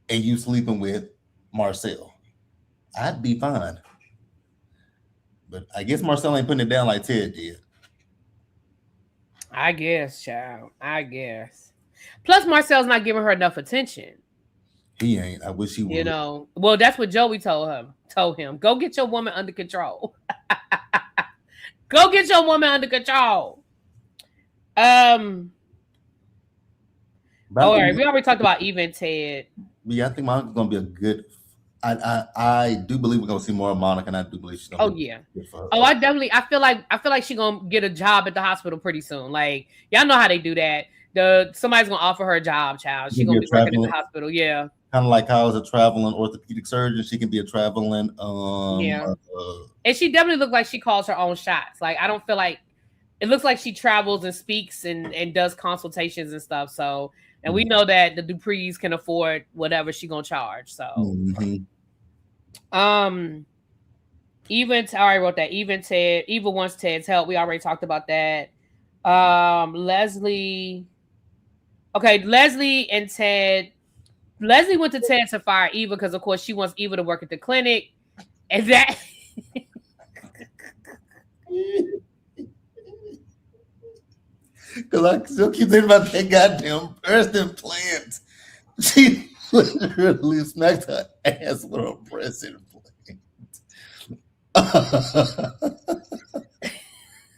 And you sleeping with Marcel. I'd be fine. But I guess Marcel ain't putting it down like Ted did. I guess, child. I guess. Plus, Marcel's not giving her enough attention. He ain't. I wish he would. Well, that's what Joey told him. Go get your woman under control. Go get your woman under control. All right. We already talked about Eva and Ted. Yeah, I think Monica's gonna be a good. I do believe we're gonna see more of Monica, and I do believe she's gonna. Oh yeah. I feel like she's gonna get a job at the hospital pretty soon. Like y'all know how they do that. Somebody's gonna offer her a job, child. She's gonna be working at the hospital. Yeah. Kind of like how as a traveling orthopedic surgeon, she can be a traveling. And she definitely looked like she calls her own shots. Like I don't feel like it looks like she travels and speaks and does consultations and stuff. So, and we know that the Duprees can afford whatever she gonna charge. So, Eva and I wrote that. Eva wants Ted's help. We already talked about that. Leslie. Okay, Leslie and Ted. Leslie went to Ted to fire Eva because, of course, she wants Eva to work at the clinic. And that. Because I still keep thinking about that goddamn breast implant. She literally smacked her ass with a breast implant.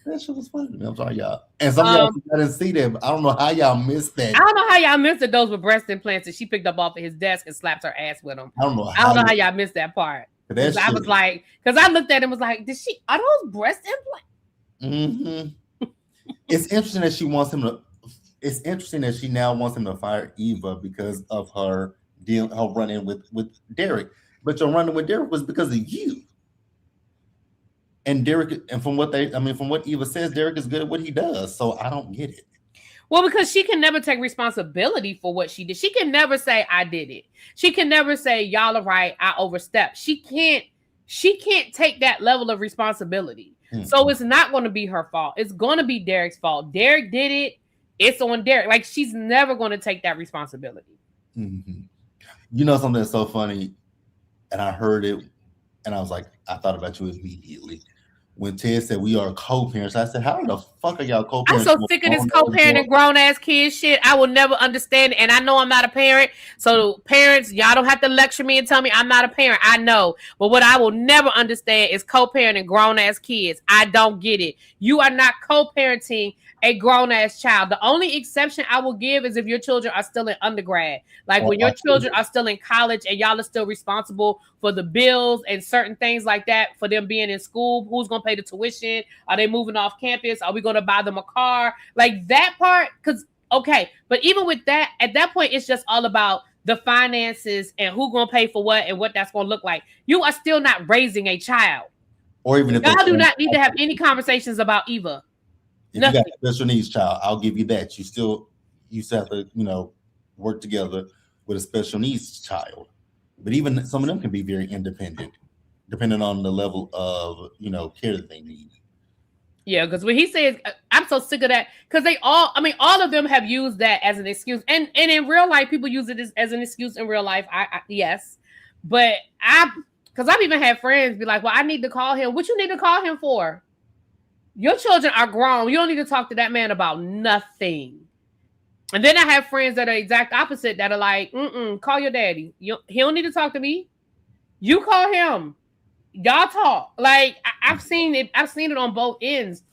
That shit was funny. I'm sorry, y'all. And some of y'all didn't see that, but I don't know how y'all missed that. I don't know how y'all missed it. Those were breast implants that she picked up off of his desk and slapped her ass with them. I don't know how y'all missed that part. I was like, because I looked at him and was like, are those breast implants? Mm-hmm. It's interesting that she wants him to. It's interesting that she now wants him to fire Eva because of her run-in with Derek. But your run-in with Derek was because of you. And Derek, and from what Eva says, Derek is good at what he does. So I don't get it. Well, because she can never take responsibility for what she did. She can never say, I did it. She can never say, y'all are right, I overstepped. She can't take that level of responsibility. Mm-hmm. So it's not going to be her fault. It's going to be Derek's fault. Derek did it. It's on Derek. Like, she's never going to take that responsibility. Mm-hmm. You know something that's so funny? And I heard it, and I was like, I thought about you immediately. when Ted said we are co-parents, I said, how the fuck are y'all I'm co-parents? so sick of this co-parenting grown ass kid shit. I will never understand it. And I know I'm not a parent. So parents, y'all don't have to lecture me and tell me I'm not a parent. I know. But what I will never understand is co-parenting grown ass kids. I don't get it. You are not co-parenting a grown ass child. The only exception I will give is if your children are still in undergrad. Like when your children are still in college and y'all are still responsible for the bills and certain things like that for them being in school. Who's going to pay the tuition? Are they moving off campus? Are we going to buy them a car? Like that part, because, okay. But even with that, at that point, it's just all about the finances and who's going to pay for what and what that's going to look like. You are still not raising a child. Or even if y'all do not need to have any conversations about Eva. If you got a special needs child, I'll give you that. You still have to, work together with a special needs child. But even some of them can be very independent, depending on the level of, care that they need. Yeah, because when he says, I'm so sick of that, because all of them have used that as an excuse. And in real life, people use it as an excuse in real life. Yes. But because I've even had friends be like, well, I need to call him. What you need to call him for? Your children are grown. You don't need to talk to that man about nothing. And then I have friends that are exact opposite that are like, call your daddy. He don't need to talk to me. You call him. Y'all talk. Like I've seen it on both ends.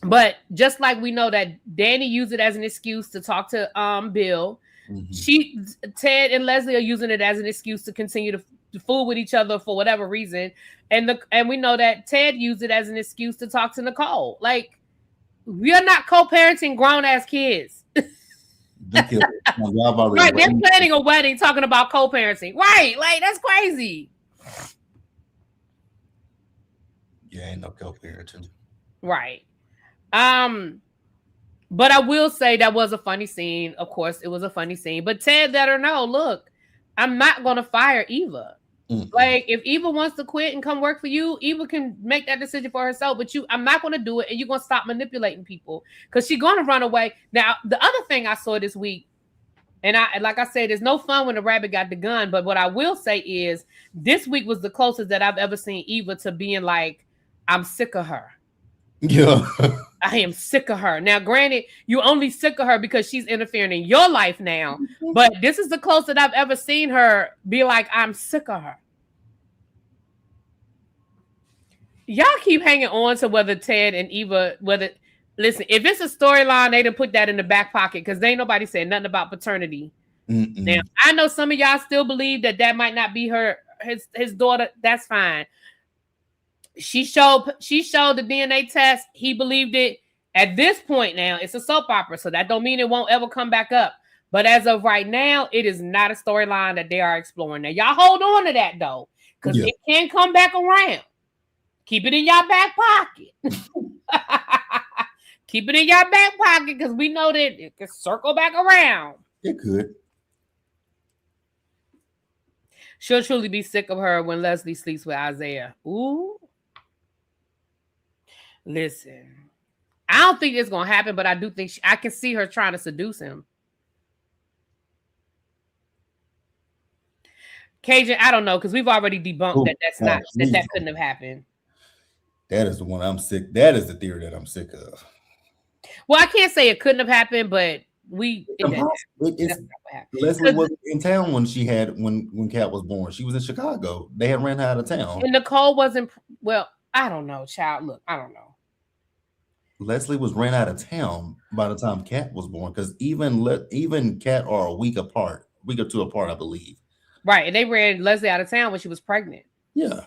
But just like we know that Danny used it as an excuse to talk to Bill, Ted and Leslie are using it as an excuse to continue to fool with each other for whatever reason. And we know that Ted used it as an excuse to talk to Nicole. Like, we are not co-parenting grown-ass kids. Right, they're planning a wedding talking about co-parenting. Right, like, that's crazy. Yeah, ain't no co-parenting. Right. But I will say that was a funny scene. Of course, it was a funny scene. But Ted let her know, look, I'm not going to fire Eva. Like, if Eva wants to quit and come work for you, Eva can make that decision for herself. But I'm not going to do it, and you're going to stop manipulating people because she's going to run away. Now, the other thing I saw this week, and like I said, there's no fun when the rabbit got the gun. But what I will say is, this week was the closest that I've ever seen Eva to being like, I'm sick of her. Yeah. I am sick of her. Now, granted, you're only sick of her because she's interfering in your life now. But this is the closest I've ever seen her be like, I'm sick of her. Y'all keep hanging on to whether Ted and Eva, listen, if it's a storyline, they done put that in the back pocket because ain't nobody said nothing about paternity. Now, I know some of y'all still believe that might not be his daughter. That's fine. She showed the DNA test. He believed it. At this point now, it's a soap opera, so that don't mean it won't ever come back up. But as of right now, it is not a storyline that they are exploring. Now, y'all hold on to that, though, because it can come back around. Keep it in your back pocket. Keep it in your back pocket, because we know that it can circle back around. It could. She'll truly be sick of her when Leslie sleeps with Isaiah. Ooh. Listen, I don't think it's going to happen, but I do think I can see her trying to seduce him. Cajun, I don't know, because we've already debunked that couldn't have happened. That is the one I'm sick. That is the theory that I'm sick of. Well, I can't say it couldn't have happened, but Leslie wasn't in town when Kat was born. She was in Chicago. They had ran her out of town. And Nicole wasn't. Well, I don't know, child. Look, I don't know. Leslie was ran out of town by the time Kat was born, because even Kat are a week or two apart, I believe. Right, and they ran Leslie out of town when she was pregnant. Yeah.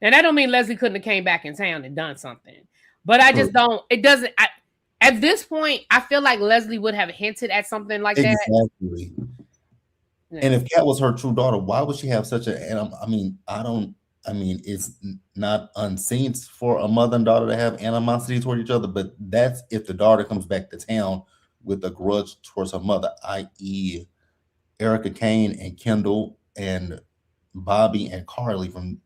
And that don't mean Leslie couldn't have came back in town and done something. But I just don't. It doesn't. At this point, I feel like Leslie would have hinted at something like that. Exactly. Yeah. And if Kat was her true daughter, why would she have such a? It's not unseen for a mother and daughter to have animosity toward each other, but that's if the daughter comes back to town with a grudge towards her mother, i.e. Erica Kane and Kendall and Bobby and Carly from,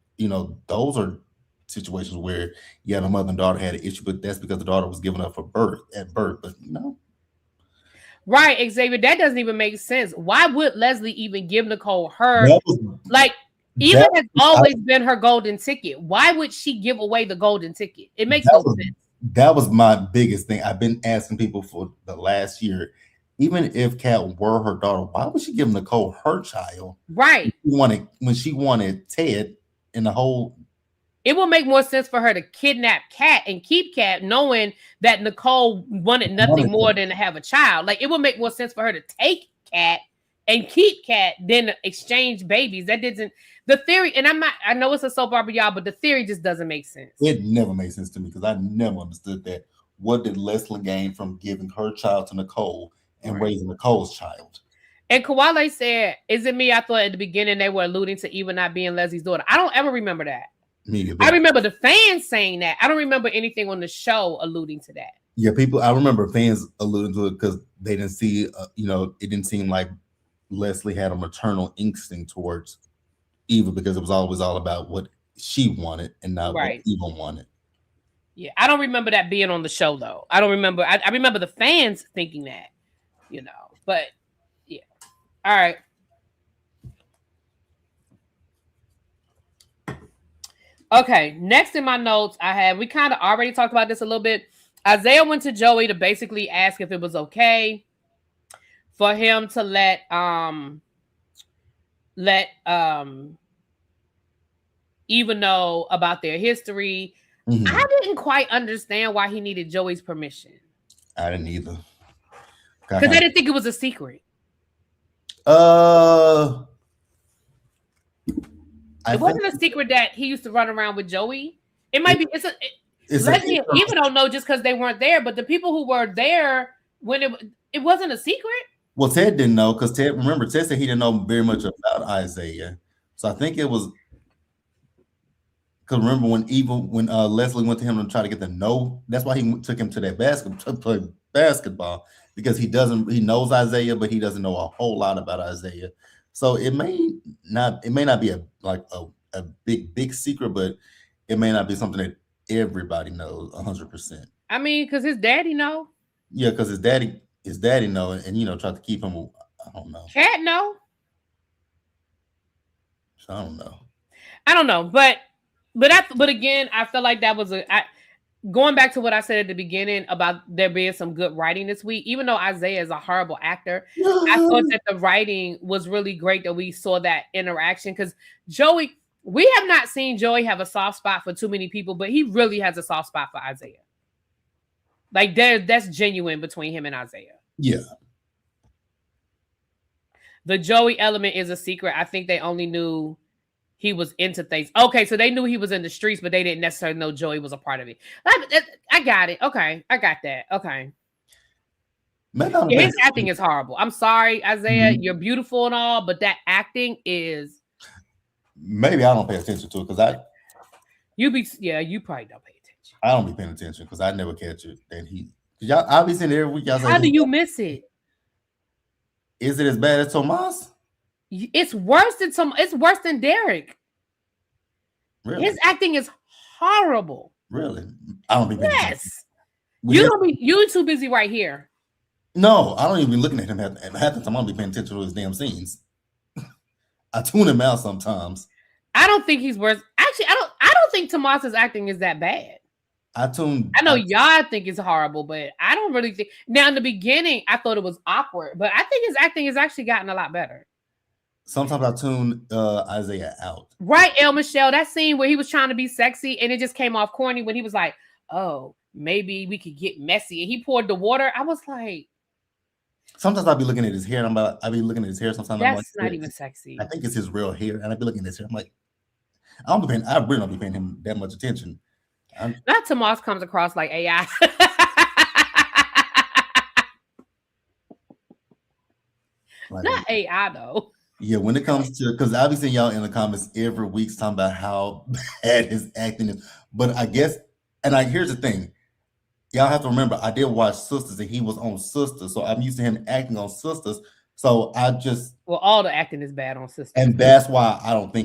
those are situations where, the mother and daughter had an issue, but that's because the daughter was given up at birth, but Right, Xavier, that doesn't even make sense. Why would Leslie even give Nicole Eva That has always been her golden ticket. Why would she give away the golden ticket? It makes no sense. that was my biggest thing. I've been asking people for the last year. Even if Kat were her daughter, why would she give Nicole her child? Right. When she wanted Ted and the whole. It will make more sense for her to kidnap Kat and keep Kat, knowing that Nicole wanted nothing more than to have a child. Like, it would make more sense for her to take Kat and keep Kat than exchange babies. That doesn't. The theory, and I know it's a soap opera, y'all, but the theory just doesn't make sense. It never made sense to me because I never understood that. What did Leslie gain from giving her child to Nicole and raising Nicole's child? And Kawale said, "Is it me? I thought at the beginning they were alluding to Eva not being Leslie's daughter. I don't ever remember that. I remember the fans saying that. I don't remember anything on the show alluding to that. Yeah, I remember fans alluding to it because they didn't see, it didn't seem like Leslie had a maternal instinct towards Eva because it was always all about what she wanted and not what Eva wanted. Yeah, I don't remember that being on the show though. I don't remember. I remember the fans thinking that, but yeah. All right. Okay, next in my notes I have, we kind of already talked about this a little bit. Isaiah went to Joey to basically ask if it was okay for him to let Eva know about their history. Mm-hmm. I didn't quite understand why he needed Joey's permission. I didn't either. Because I didn't think it was a secret. It wasn't a secret that he used to run around with Joey. It might be. Leslie and Eva don't know just because they weren't there, but the people who were there when it wasn't a secret. Well, Ted didn't know because Ted said he didn't know very much about Isaiah. So I think it was because remember when Leslie went to him and tried to get the know. That's why he took him to that to play basketball because he knows Isaiah, but he doesn't know a whole lot about Isaiah. So it may not be a big secret, but it may not be something that everybody knows 100%. I mean, because his daddy know. Yeah, because his daddy know, and try to keep him. I don't know. Cat know. So I don't know, but again, I feel like that was going back to what I said at the beginning about there being some good writing this week. Even though Isaiah is a horrible actor, I thought that the writing was really great. That we saw that interaction because Joey. We have not seen Joey have a soft spot for too many people, but he really has a soft spot for Isaiah. Like that's genuine between him and Isaiah. Yeah. The Joey element is a secret. I think they only knew he was into things. Okay, so they knew he was in the streets, but they didn't necessarily know Joey was a part of it. I got it. Okay, I got that. Okay. His acting is horrible. I'm sorry, Isaiah. Mm-hmm. You're beautiful and all, but that acting is... Maybe I don't pay attention to it because you probably don't pay attention. I don't be paying attention because I never catch it. And y'all, I'll be saying every week. Y'all How do you miss it? Is it as bad as Tomas? It's worse than It's worse than Derek. Really? His acting is horrible. Really? I don't be paying attention. You're too busy right here. No, I don't even be looking at him half the time. I don't be paying attention to his damn scenes. I tune him out sometimes. I don't think he's worse. Actually, I don't think Tomas's acting is that bad. I know y'all think it's horrible, but I don't really think. Now, in the beginning, I thought it was awkward, but I think his acting has actually gotten a lot better. Sometimes I tune Isaiah out. Right, El Michelle, that scene where he was trying to be sexy and it just came off corny when he was like, oh, maybe we could get messy. And he poured the water. I was like... Sometimes I'll be looking at his hair, and I'll be looking at his hair. Sometimes that's I'm like, not even sexy. I think it's his real hair, and I'll be looking at his hair. I'm like, I really don't be paying him that much attention. Not Tomas comes across like AI. Not AI though. Yeah, when it comes to, because I'll be seeing y'all in the comments every week talking about how bad his acting is. But I guess, here's the thing. Y'all have to remember, I did watch Sisters, and he was on Sisters, so I'm used to him acting on Sisters. So all the acting is bad on Sisters, and that's why I don't catch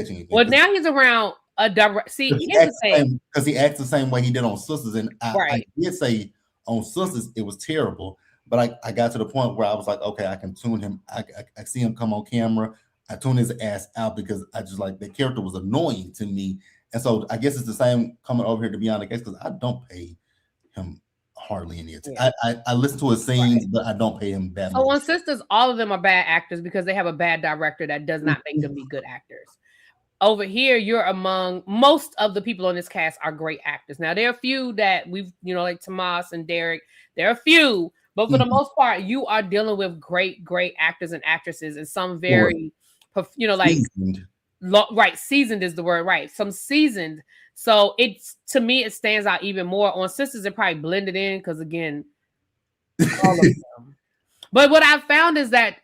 anything. Well, now he's around a direct. See, here's the thing, because he acts the same way he did on Sisters, and I did say on Sisters it was terrible, but I got to the point where I was like, okay, I can tune him. I see him come on camera. I tuned his ass out because I just like the character was annoying to me. And so I guess it's the same coming over here to Beyond the Gates because I don't pay him hardly any attention. I listen to his scenes, but I don't pay him that much. So on Sisters, all of them are bad actors because they have a bad director that does not make them be good actors. Over here, you're among most of the people on this cast are great actors. Now, there are a few that we've, like Tomas and Derek. There are a few, but for the most part, you are dealing with great actors and actresses, and some very, seasoned. Seasoned is the word, right? Some seasoned. So to me, it stands out even more. On Sisters, it probably blended in because again, all of them. But what I've found is that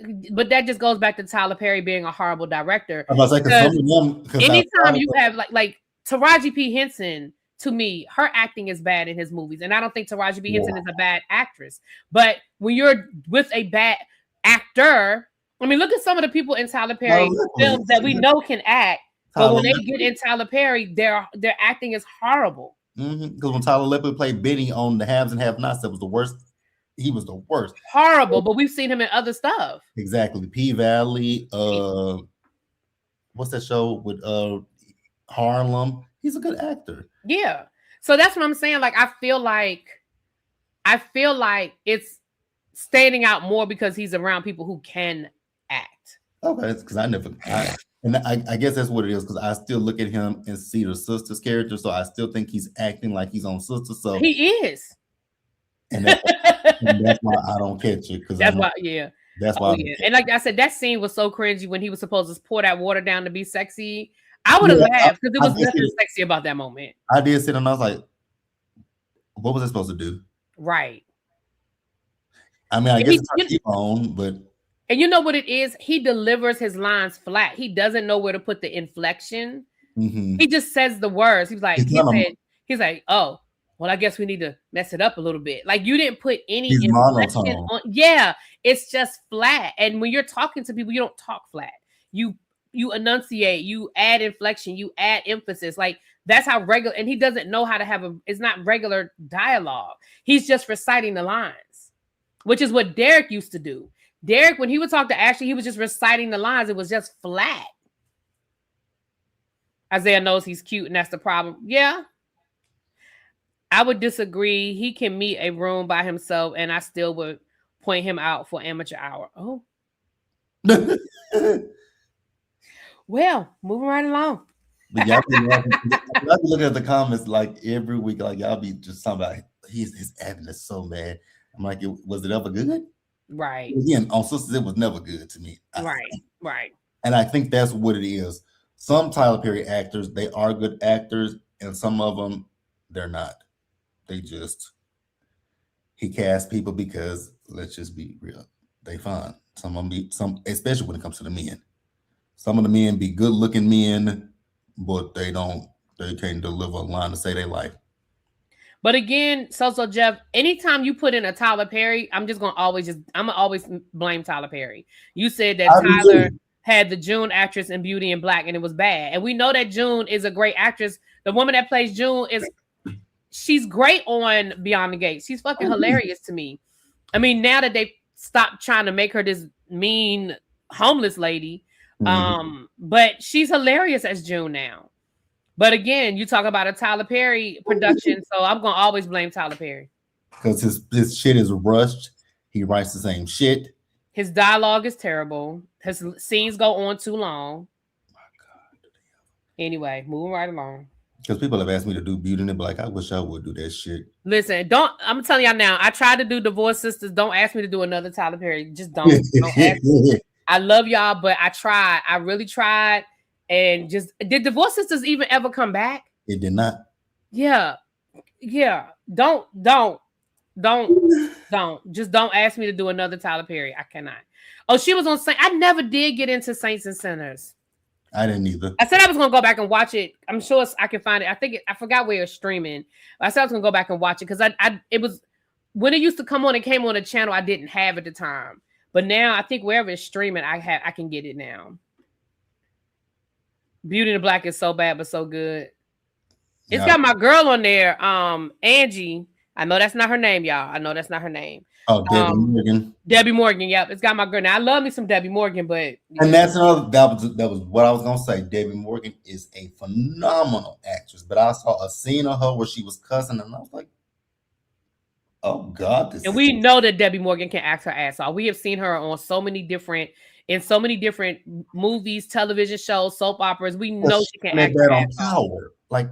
just goes back to Tyler Perry being a horrible director. Anytime you have like Taraji P. Henson, to me, her acting is bad in his movies. And I don't think Taraji P. Henson is a bad actress. But when you're with a bad actor, I mean, look at some of the people in Tyler Perry films that we know can act. But when they get in Tyler Perry, their acting is horrible. Because when Tyler Leppard played Benny on The Haves and Have-Nots, that was the worst. He was the worst. Horrible, but we've seen him in other stuff. Exactly. P-Valley, what's that show with Harlem? He's a good actor. Yeah. So that's what I'm saying. Like, I feel like it's standing out more because he's around people who can act. Okay, because I guess that's what it is, because I still look at him and see the Sisters character, so I still think he's acting like he's on Sisters. So he is. And that's why I don't catch it. That's why. And like I said, that scene was so cringy when he was supposed to pour that water down to be sexy. I would have laughed because there was nothing sexy about that moment. I did sit and I was like, what was I supposed to do? Right. I mean, I guess it's keep on, but. And you know what it is? He delivers his lines flat. He doesn't know where to put the inflection. Mm-hmm. He just says the words. He's like, oh, well, I guess we need to mess it up a little bit. Like, you didn't put any inflection on. Yeah, it's just flat. And when you're talking to people, you don't talk flat. You enunciate, you add inflection, you add emphasis. Like, that's how regular. And he doesn't know how to it's not regular dialogue. He's just reciting the lines, which is what Derek used to do. Derek, when he would talk to Ashley, he was just reciting the lines. It was just flat. Isaiah knows he's cute, and that's the problem. Yeah. I would disagree. He can meet a room by himself, and I still would point him out for amateur hour. Oh. Well, moving right along. But y'all be looking at the comments like every week, like y'all be just talking about his acting is so bad. I'm like, was it ever good? Right. Again, on Sisters, it was never good to me. Right. And I think that's what it is. Some Tyler Perry actors, they are good actors, and some of them, they're not. He casts people because, let's just be real, they fine. Some of them especially when it comes to the men. Some of the men be good looking men, but they can't deliver a line to say they like. But again, so Jeff, anytime you put in a Tyler Perry, I'm gonna always blame Tyler Perry. You said that Tyler had the June actress in Beauty and Black, and it was bad. And we know that June is a great actress. The woman that plays June she's great on Beyond the Gates. She's fucking hilarious to me. I mean, now that they stopped trying to make her this mean homeless lady, but she's hilarious as June now. But again, you talk about a Tyler Perry production, so I'm gonna always blame Tyler Perry because his shit is rushed. He writes the same shit. His dialogue is terrible. His scenes go on too long. My God. Anyway, moving right along. Because people have asked me to do Beauty and Black. I wish I would do that shit. Listen, I'm telling y'all now, I tried to do Divorce Sisters. Don't ask me to do another Tyler Perry. Just don't ask me. I love y'all, but I tried. I really tried. And did Divorce Sisters even ever come back? It did not. Yeah. Don't. Just don't ask me to do another Tyler Perry. I cannot. Oh, she was on Saints. I never did get into Saints and Sinners. I didn't either. I said I was gonna go back and watch it. I'm sure I can find it. I forgot where it's streaming. I said I was gonna go back and watch it because it was when it used to come on. It came on a channel I didn't have at the time, but now I think wherever it's streaming, I can get it now. Beauty and the Black is so bad but so good. It's got my girl on there, Angie. I know that's not her name, y'all. I know that's not her name, Oh, Debbie Um, Morgan. Debbie Morgan, yep, it's got my girl. Now I love me some Debbie Morgan, but And yeah. that's another that was what I was gonna say. Debbie Morgan is a phenomenal actress, but I saw a scene of her where she was cussing, and I was like, "Oh God, this And is we know that Debbie Morgan can act her ass off. We have seen her on so many different movies, television shows, soap operas. We know she can act that her on ass off. Power." Like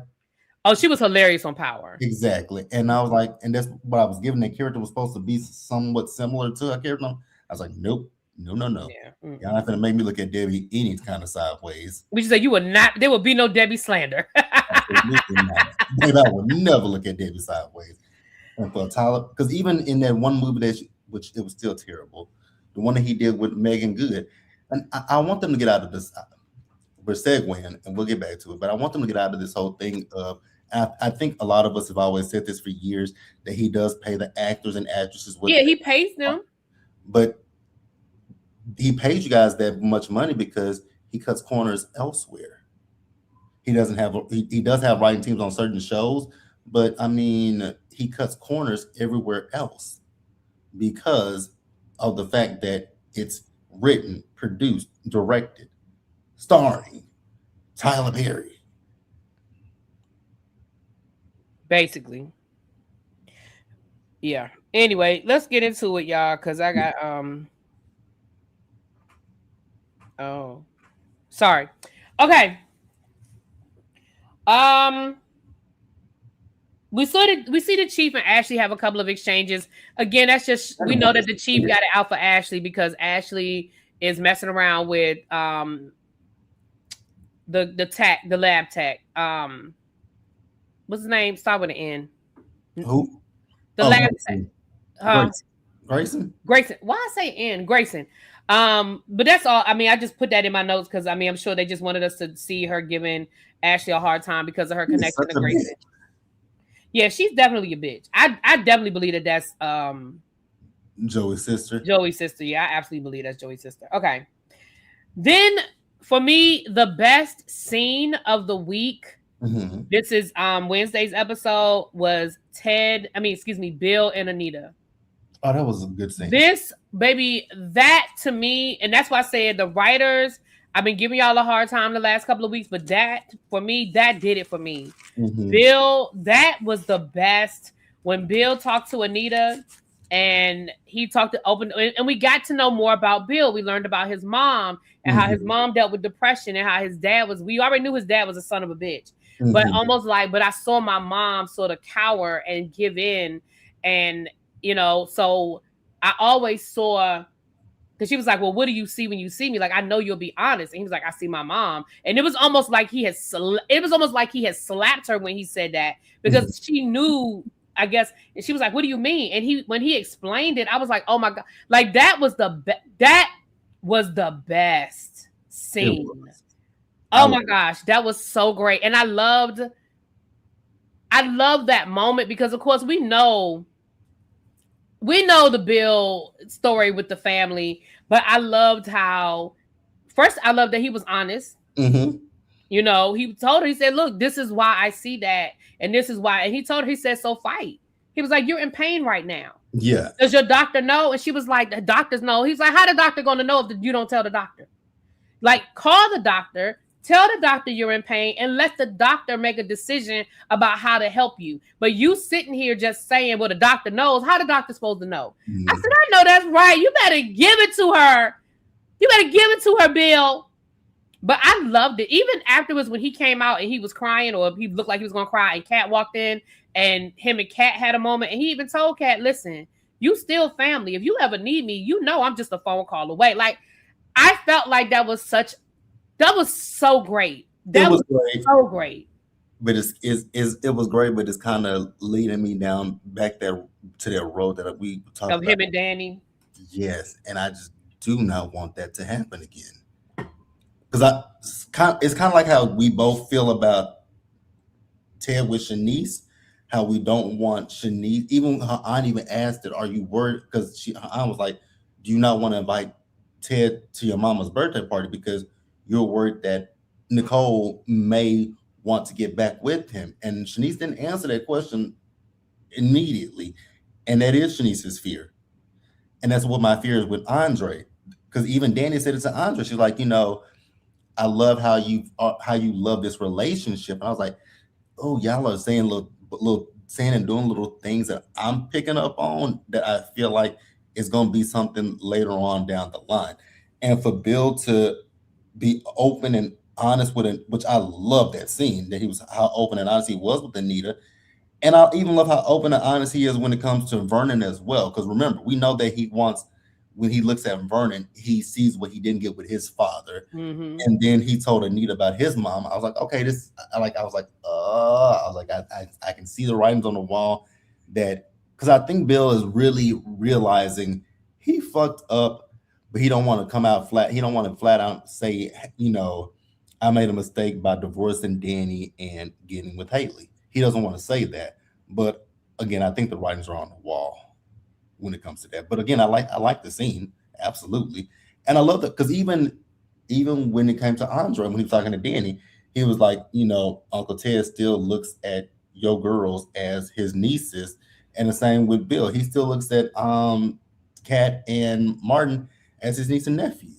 Oh, she was hilarious on Power. exactly, and I was like, and that's what I was given. That character was supposed to be somewhat similar to her character. I was like, nope, no, no, no. Yeah. Y'all not gonna make me look at Debbie any kind of sideways. We just say you would not. There would be no Debbie slander. Absolutely not. Babe, I would never look at Debbie sideways. And for Tyler, because even in that one movie which it was still terrible, the one that he did with Megan Good, and I want them to get out of this. We're segueing, and we'll get back to it, but I want them to get out of this whole thing of. I think a lot of us have always said this for years that he does pay the actors and actresses. Yeah, he pays them. But he pays you guys that much money because he cuts corners elsewhere. He doesn't have he does have writing teams on certain shows, but I mean he cuts corners everywhere else because of the fact that it's written, produced, directed, starring Tyler Perry. Basically. Yeah. Anyway, let's get into it, y'all, because I got oh, sorry. Okay. We see the Chief and Ashley have a couple of exchanges. Again, that's just we know that the Chief got it out for Ashley because Ashley is messing around with the lab tech. What's his name? Start with an N. Who? The lab tech. Grayson? Grayson. Why I say N? Grayson. But that's all. I mean, I just put that in my notes because I mean, I'm sure they just wanted us to see her giving Ashley a hard time because of her connection to Grayson. Yeah, she's definitely a bitch. I definitely believe that that's Joey's sister. Joey's sister. Yeah, I absolutely believe that's Joey's sister. Okay. Then for me, the best scene of the week. Mm-hmm. This is Wednesday's episode was Bill and Anita. Oh, that was a good scene. This baby, that to me, and that's why I said the writers. I've been giving y'all a hard time the last couple of weeks, but that for me, that did it for me. Mm-hmm. Bill, that was the best when Bill talked to Anita and he talked to open, and we got to know more about Bill. We learned about his mom and how his mom dealt with depression and how his dad was. We already knew his dad was a son of a bitch, but almost like, but I saw my mom sort of cower and give in, and so I always saw. Because she was like, well, what do you see when you see me? Like, I know you'll be honest. And he was like, I see my mom. And it was almost like he had slapped her when he said that. Because she knew, I guess, and she was like, what do you mean? And when he explained it, I was like, oh my God. Like, that was the best scene. Oh my gosh. That was so great. And I loved that moment because, of course, we know the Bill story with the family, but I loved how I loved that he was honest. Mm-hmm. He told her, he said, look, this is why I see that. And this is why. And he told her, he said, so fight. He was like, you're in pain right now. Yeah. Does your doctor know? And she was like, the doctors know. He's like, how the doctor going to know if you don't tell the doctor? Like, call the doctor. Tell the doctor you're in pain and let the doctor make a decision about how to help you. But you sitting here just saying, well, the doctor knows. How the doctor supposed to know? Mm. I said, I know that's right. You better give it to her. You better give it to her, Bill. But I loved it. Even afterwards when he came out and he was crying or he looked like he was going to cry and Kat walked in and him and Kat had a moment. And he even told Kat, listen, you still family. If you ever need me, I'm just a phone call away. Like, I felt like that was so great. That was great. So great. But it was great, but it's kind of leading me down back there to that road that we talked about. Of him and Danny. Yes, and I just do not want that to happen again. Because it's kind of like how we both feel about Ted with Shanice, how we don't want Shanice. Even her aunt even asked it, are you worried? Because her aunt was like, do you not want to invite Ted to your mama's birthday party because you're worried that Nicole may want to get back with him? And Shanice didn't answer that question immediately. And that is Shanice's fear. And that's what my fear is with Andre. Because even Danny said it to Andre. She's like, I love how you love this relationship. And I was like, oh, y'all are saying little saying and doing little things that I'm picking up on that I feel like is going to be something later on down the line. And for Bill to be open and honest with it, which I love that scene that he was how open and honest he was with Anita. And I even love how open and honest he is when it comes to Vernon as well. Because remember, we know that he wants, when he looks at Vernon, he sees what he didn't get with his father. Mm-hmm. And then he told Anita about his mom. I was like, okay, I can see the writings on the wall that, because I think Bill is really realizing he fucked up, but he don't want to come out flat. He don't want to flat out say, I made a mistake by divorcing Danny and getting with Haley. He doesn't want to say that, but again, I think the writings are on the wall when it comes to that. But again, I like the scene absolutely, and I love that because even when it came to Andre, when he was talking to Danny, he was like, Uncle Ted still looks at your girls as his nieces, and the same with Bill. He still looks at Kat and Martin as his niece and nephew.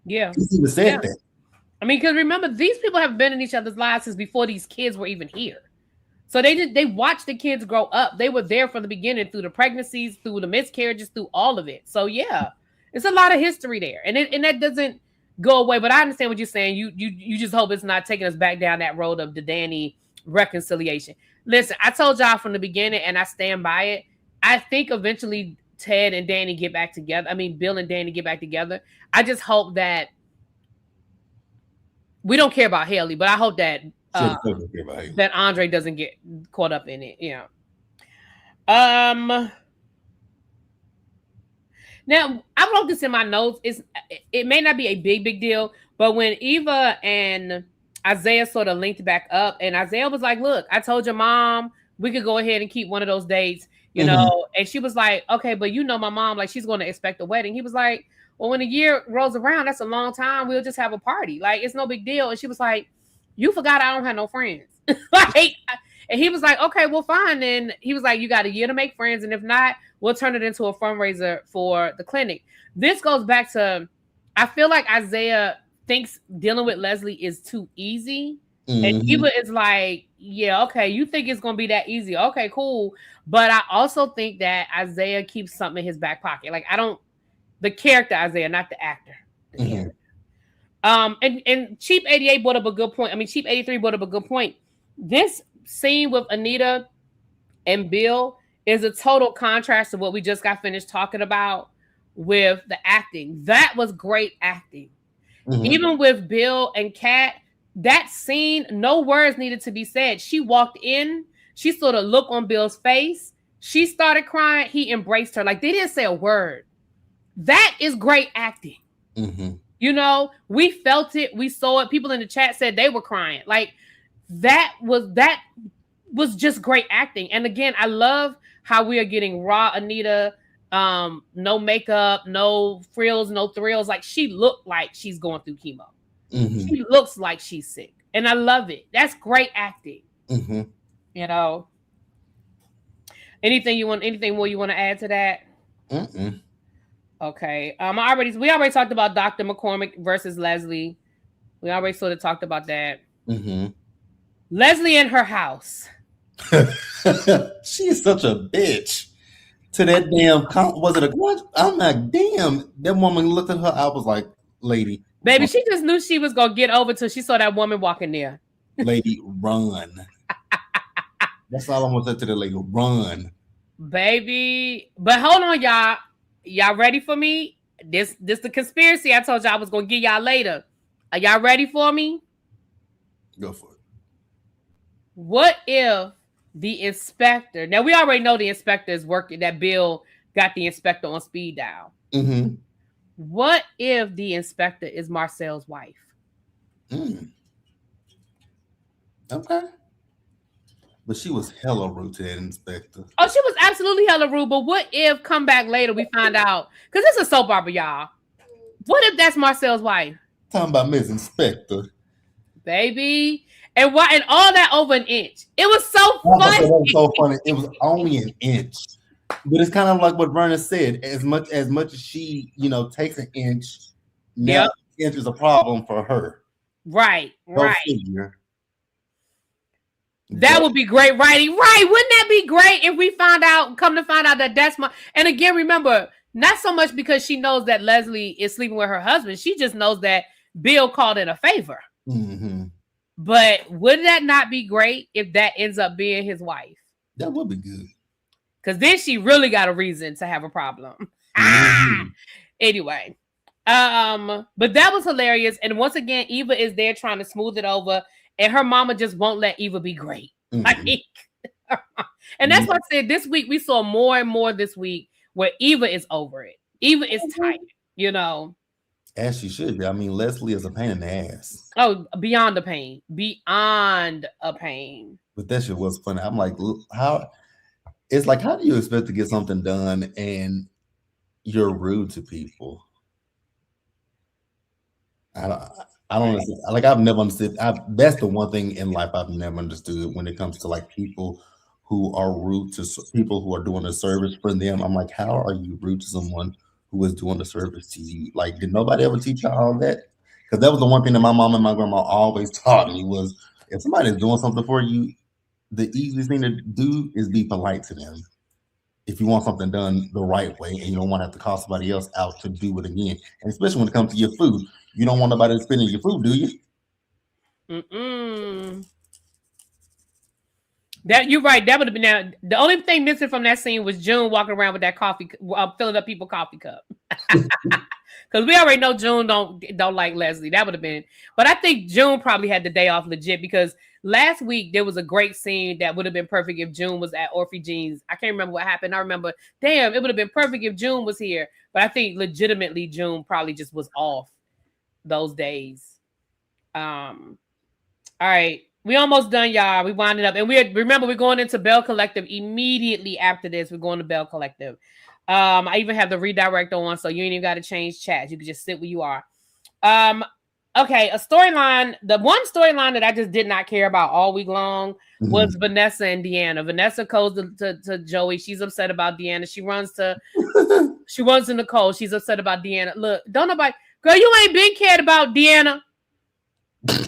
Yeah, he even said that. I mean, because remember, these people have been in each other's lives since before these kids were even here. So they watched the kids grow up. They were there from the beginning, through the pregnancies, through the miscarriages, through all of it. So yeah, it's a lot of history there, and that doesn't go away. But I understand what you're saying. You just hope it's not taking us back down that road of the Danny reconciliation. Listen, I told y'all from the beginning, and I stand by it. I think eventually Ted and Danny get back together. I mean, Bill and Danny get back together. I just hope that we don't care about Haley, but I hope that that Andre doesn't get caught up in it. Yeah. Now I wrote this in my notes. It may not be a big deal, but when Eva and Isaiah sort of linked back up, and Isaiah was like, "Look, I told your mom we could go ahead and keep one of those dates, know," and she was like, "Okay, but my mom, like, she's going to expect a wedding." He was like, "Well, when a year rolls around, that's a long time. We'll just have a party. Like, it's no big deal." And she was like, "You forgot I don't have no friends." And he was like, "Okay, well, fine." And he was like, "You got a year to make friends. And if not, we'll turn it into a fundraiser for the clinic." This goes back to, I feel like Isaiah thinks dealing with Leslie is too easy. And Eva is like, "Yeah, okay, you think it's going to be that easy. Okay, cool." But I also think that Isaiah keeps something in his back pocket. Like, the character Isaiah, not the actor. And Cheap 88 brought up a good point. I mean, Cheap 83 brought up a good point. This scene with Anita and Bill is a total contrast to what we just got finished talking about with the acting. That was great acting. Even with Bill and Kat, that scene, no words needed to be said. She walked in, she saw the look on Bill's face, she started crying, he embraced her. Like, they didn't say a word. That is great acting. We felt it, we saw it. People in the chat said they were crying. Like, that was just great acting. And again, I love how we are getting raw Anita, no makeup, no frills, no thrills. Like, she looked like she's going through chemo. She looks like she's sick, and I love it. That's great acting. Anything more you want to add to that? Okay. We already talked about Dr. McCormick versus Leslie. We already sort of talked about that. Leslie in her house. She is such a bitch. To that damn, was it a grudge? I'm like, damn. That woman looked at her. I was like, lady. Baby, she just knew she was going to get over till she saw that woman walking there. Lady, run. That's all I'm going to say to the lady. Run. Baby. But hold on, y'all. Y'all ready for me? This the conspiracy I told y'all I was going to give y'all later. Are y'all ready for me? Go for it. What if the inspector... Now, we already know the inspector is working, that Bill got the inspector on speed dial. What if the inspector is Marcel's wife? Okay. But she was hella rude to that inspector. Oh, she was absolutely hella rude. But what if, come back later, we find out? Because it's a soap opera, y'all. What if that's Marcel's wife? Talking about Miss Inspector. Baby. And all that over an inch. It was so funny. It was so funny. It was only an inch. But it's kind of like what Vernon said. As much as she, takes an inch, now Yep. inch is a problem for her. Right. Go figure. That would be great writing. Right. Wouldn't that be great if we come to find out that that's and again, remember, not so much because she knows that Leslie is sleeping with her husband. She just knows that Bill called in a favor. Mm-hmm. But would that not be great if that ends up being his wife? That would be good. Because then she really got a reason to have a problem. Mm-hmm. Anyway. But that was hilarious. And once again, Eva is there trying to smooth it over. And her mama just won't let Eva be great. Mm-hmm. And that's what I said. This week, we saw more and more this week where Eva is over it. Eva is tired, As she should be. I mean, Leslie is a pain in the ass. Oh, beyond a pain. Beyond a pain. But that shit was funny. I'm like, how do you expect to get something done and you're rude to people? I don't like. I've never understood. That's the one thing in life I've never understood when it comes to like people who are rude to people who are doing a service for them. I'm like, how are you rude to someone who is doing a service to you? Like, did nobody ever teach you all that? Because that was the one thing that my mom and my grandma always taught me was if somebody's doing something for you, the easiest thing to do is be polite to them. If you want something done the right way and you don't want to have to call somebody else out to do it again, and especially when it comes to your food. You don't want nobody spending your food, do you? That you're right. That would have been now. The only thing missing from that scene was June walking around with that coffee, filling up people's coffee cup. Because we already know June don't like Leslie. That would have been. But I think June probably had the day off legit because last week there was a great scene that would have been perfect if June was at Orphe Jean's. I can't remember what happened. I remember, damn, it would have been perfect if June was here. But I think legitimately June probably just was off those days. All right, we almost done, y'all. We winded up, and we're going into Bell Collective immediately after this. We're going to Bell Collective. I even have the redirect on, so you ain't even got to change chats. You can just sit where you are. Okay, a storyline. The one storyline that I just did not care about all week long was Vanessa and Deanna. Vanessa calls to Joey. She's upset about Deanna. She runs to Nicole. She's upset about Deanna. Look, don't nobody. Girl, you ain't been cared about Deanna. You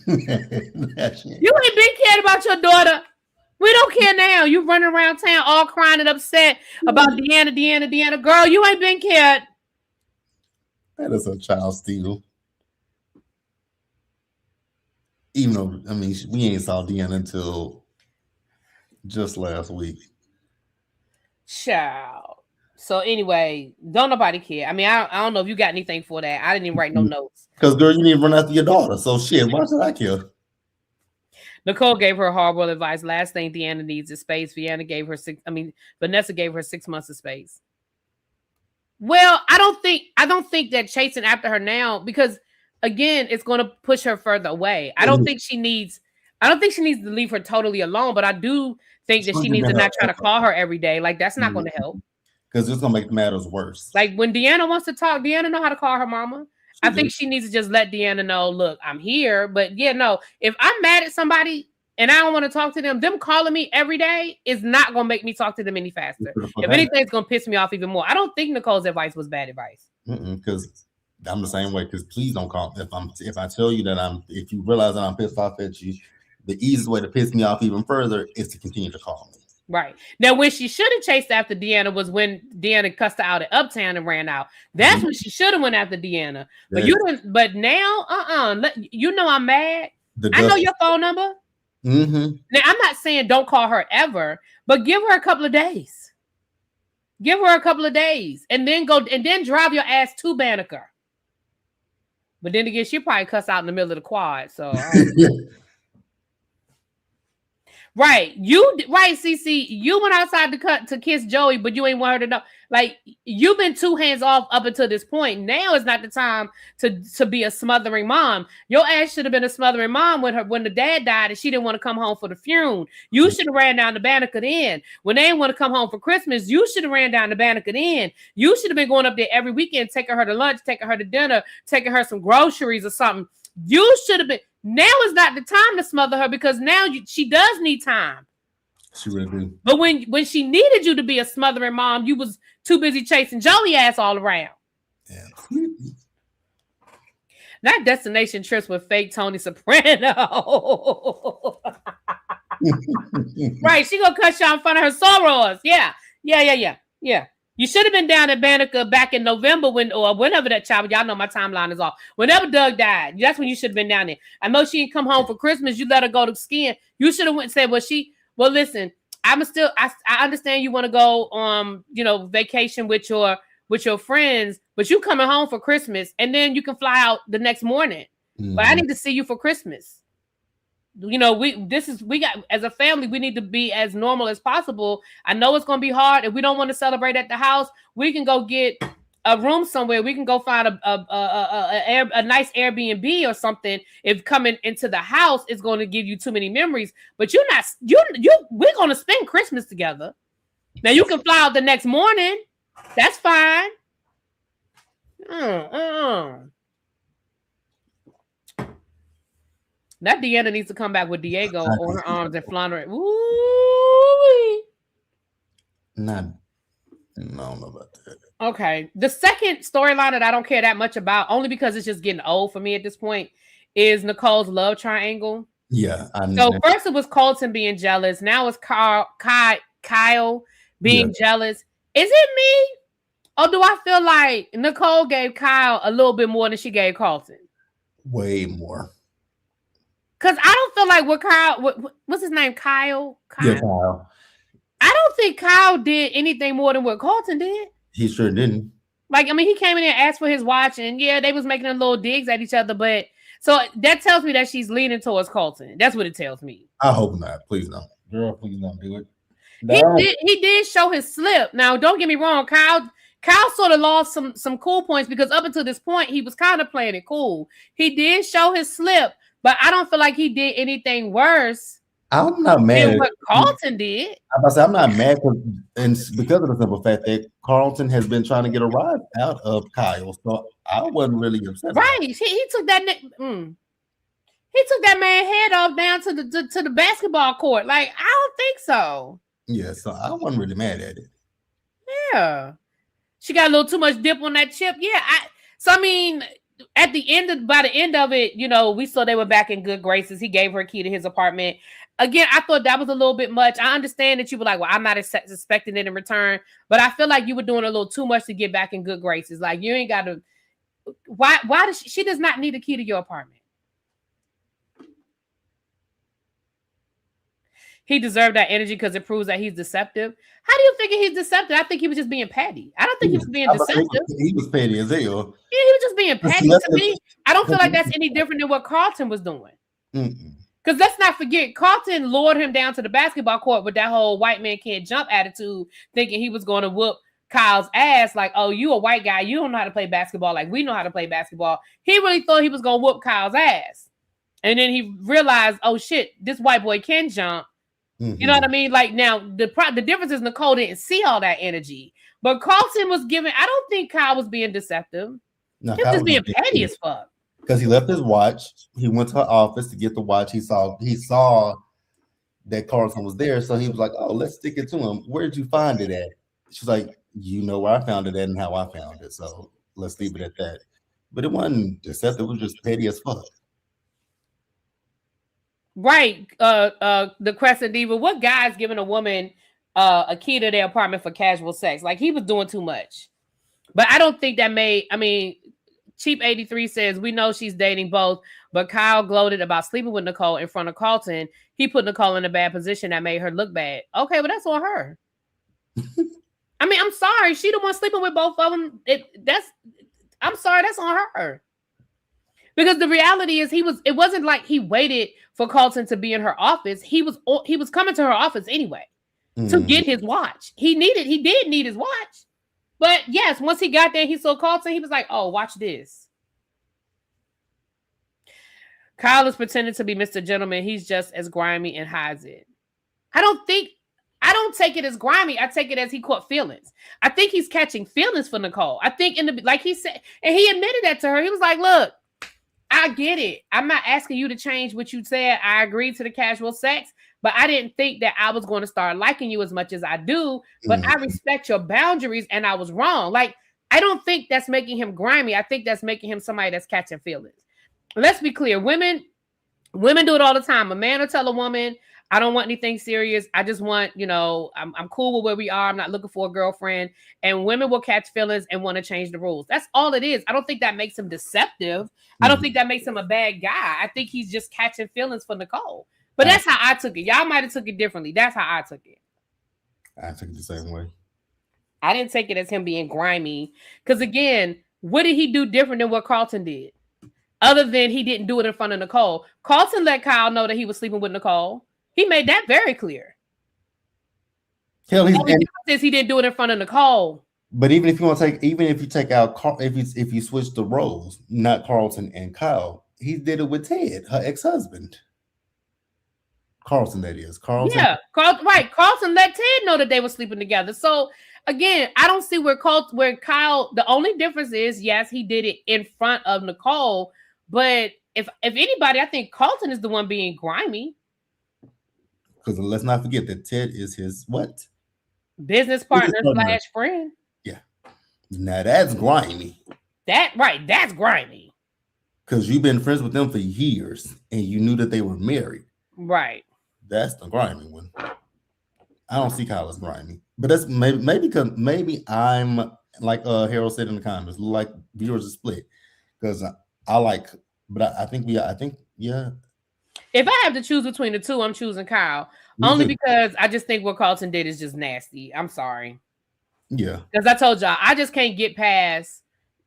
ain't been cared about your daughter. We don't care now. You running around town all crying and upset about Deanna. Girl, you ain't been cared. That is a child steal. Even though, I mean, we ain't saw Deanna until just last week. Child. So anyway, don't nobody care. I mean, I don't know if you got anything for that. I didn't even write no notes. Because girl, you need to run after your daughter. So shit, why should I care? Nicole gave her horrible advice. Last thing Deanna needs is space. Vanessa gave her 6 months of space. Well, I don't think that chasing after her now, because again, it's going to push her further away. I don't think she needs to leave her totally alone, but I do think that she needs to not try to call her every day. Like, that's not going to help. Because it's going to make matters worse. Like, when Deanna wants to talk, Deanna know how to call her mama. I think she needs to just let Deanna know, look, I'm here. But yeah, no, if I'm mad at somebody and I don't want to talk to them calling me every day is not going to make me talk to them any faster. If anything, it's going to piss me off even more. I don't think Nicole's advice was bad advice. Because I'm the same way. Because please don't call. If I tell you that if you realize that I'm pissed off at you, the easiest way to piss me off even further is to continue to call me. Right. Now, when she should have chased after Deanna was when Deanna cussed her out at Uptown and ran out. That's when she should have went after Deanna. But you didn't. But now, you know I'm mad. I know your phone number. Now, I'm not saying don't call her ever, but give her a couple of days. Give her a couple of days, and then drive your ass to Banneker. But then again, she probably cuss out in the middle of the quad. So. Right, CC. You went outside to kiss Joey, but you ain't want her to know. Like, you've been 2 hands off up until this point. Now is not the time to be a smothering mom. Your ass should have been a smothering mom when the dad died and she didn't want to come home for the funeral. You should have ran down to Banneker then. When they didn't want to come home for Christmas, you should have ran down to Banneker then. You should have been going up there every weekend, taking her to lunch, taking her to dinner, taking her some groceries or something. You should have been. Now is not the time to smother her because now she does need time. She really do. But when she needed you to be a smothering mom, you was too busy chasing Joey ass all around. Yeah. That destination trips with fake Tony Soprano. Right, she gonna cut you in front of her sorors. Yeah. You should have been down at Banneker back in November or whenever that child. Y'all know my timeline is off. Whenever Doug died, that's when you should have been down there. I know she didn't come home for Christmas. You let her go to skiing. You should have went and said, well, listen, I understand you want to go vacation with your friends, but you coming home for Christmas and then you can fly out the next morning. Mm-hmm. But I need to see you for Christmas. We got as a family, we need to be as normal as possible. I know it's going to be hard. If we don't want to celebrate at the house, we can go get a room somewhere. We can go find a nice Airbnb or something. If coming into the house is going to give you too many memories, but we're going to spend Christmas together. Now you can fly out the next morning. That's fine. That Deanna needs to come back with Diego on her arms and floundering. Ooh. No, I don't know about that. Okay. The second storyline that I don't care that much about, only because it's just getting old for me at this point, is Nicole's love triangle. Yeah. So first it was Colton being jealous. Now it's Kyle being jealous. Is it me? Or do I feel like Nicole gave Kyle a little bit more than she gave Colton? Way more. Because I don't feel like what Kyle, what's his name? Kyle? Yeah, Kyle. I don't think Kyle did anything more than what Colton did. He sure didn't. Like, I mean, he came in and asked for his watch, and yeah, they was making a little digs at each other, but so that tells me that she's leaning towards Colton. That's what it tells me. I hope not. Please don't. Girl, please don't do it. No. He did show his slip. Now, don't get me wrong, Kyle sort of lost some cool points because up until this point, he was kind of playing it cool. He did show his slip, but I don't feel like he did anything worse. I'm not mad than what Carlton did. I'm not mad because of the simple fact that Carlton has been trying to get a rise out of Kyle, so I wasn't really upset. Right, he took that. He took that man's head off down to the basketball court. Like, I don't think so. Yeah, so I wasn't really mad at it. Yeah, she got a little too much dip on that chip. Yeah, I mean. By the end of it, we saw they were back in good graces. He gave her a key to his apartment. Again, I thought that was a little bit much. I understand that you were like, well, I'm not expecting it in return, but I feel like you were doing a little too much to get back in good graces. Like, you ain't got to. Why does she does not need a key to your apartment? He deserved that energy because it proves that he's deceptive. How do you figure he's deceptive? I think he was just being petty. I don't think he was being deceptive. He was petty as hell. Yeah, he was just being petty to me. I don't feel like that's any different than what Carlton was doing. Because let's not forget, Carlton lured him down to the basketball court with that whole white man can't jump attitude, thinking he was going to whoop Kyle's ass. Like, oh, you a white guy. You don't know how to play basketball like we know how to play basketball. He really thought he was going to whoop Kyle's ass. And then he realized, oh, shit, this white boy can jump. You know what I mean? Like, now, the difference is Nicole didn't see all that energy. But Carlton was giving... I don't think Kyle was being deceptive. No, he was just being petty as fuck. Because he left his watch. He went to her office to get the watch. He saw that Carlton was there. So he was like, oh, let's stick it to him. Where did you find it at? She's like, you know where I found it at and how I found it. So let's leave it at that. But it wasn't deceptive. It was just petty as fuck. Right, the Crescent Diva. What guy's giving a woman a key to their apartment for casual sex? Like, he was doing too much. But I don't think that made. I mean, Cheap 83 says we know she's dating both, but Kyle gloated about sleeping with Nicole in front of Carlton. He put Nicole in a bad position that made her look bad. Okay, but that's on her. I mean, I'm sorry, she the one sleeping with both of them. I'm sorry, that's on her. Because the reality is it wasn't like he waited for Carlton to be in her office. He was coming to her office anyway to get his watch. He did need his watch. But yes, once he got there, he saw Carlton. He was like, oh, watch this. Kyle is pretending to be Mr. Gentleman. He's just as grimy and hides it. I don't take it as grimy. I take it as he caught feelings. I think he's catching feelings for Nicole. I think like he said, and he admitted that to her. He was like, look, I get it. I'm not asking you to change what you said. I agreed to the casual sex, but I didn't think that I was going to start liking you as much as I do. But I respect your boundaries, and I was wrong. Like, I don't think that's making him grimy. I think that's making him somebody that's catching feelings. Let's be clear. Women do it all the time. A man will tell a woman, I don't want anything serious. I just want, I'm cool with where we are. I'm not looking for a girlfriend. And women will catch feelings and want to change the rules. That's all it is. I don't think that makes him deceptive. I don't think that makes him a bad guy. I think he's just catching feelings for Nicole. But that's how I took it. Y'all might have took it differently. That's how I took it. I took it the same way. I didn't take it as him being grimy. Because again, what did he do different than what Carlton did? Other than he didn't do it in front of Nicole. Carlton let Kyle know that he was sleeping with Nicole. He made that very clear. Hell, he didn't do it in front of Nicole. But even if you take out, if you switch the roles, not Carlton and Kyle, he did it with Ted, her ex-husband. Carlton, that is. Carlton. Yeah, right. Carlton let Ted know that they were sleeping together. So again, I don't see where Kyle. The only difference is, yes, he did it in front of Nicole. But if anybody, I think Carlton is the one being grimy. Because let's not forget that Ted is his what? Business partner / friend. Yeah. Now that's grimy. That's grimy. Because you've been friends with them for years and you knew that they were married. Right. That's the grimy one. I don't see Kyle as grimy. But that's maybe I'm like Harold said in the comments, like viewers are split. Because I think yeah. If I have to choose between the two, I'm choosing Kyle. Only because I just think what Carlton did is just nasty. I'm sorry. Yeah. Because I told y'all, I just can't get past,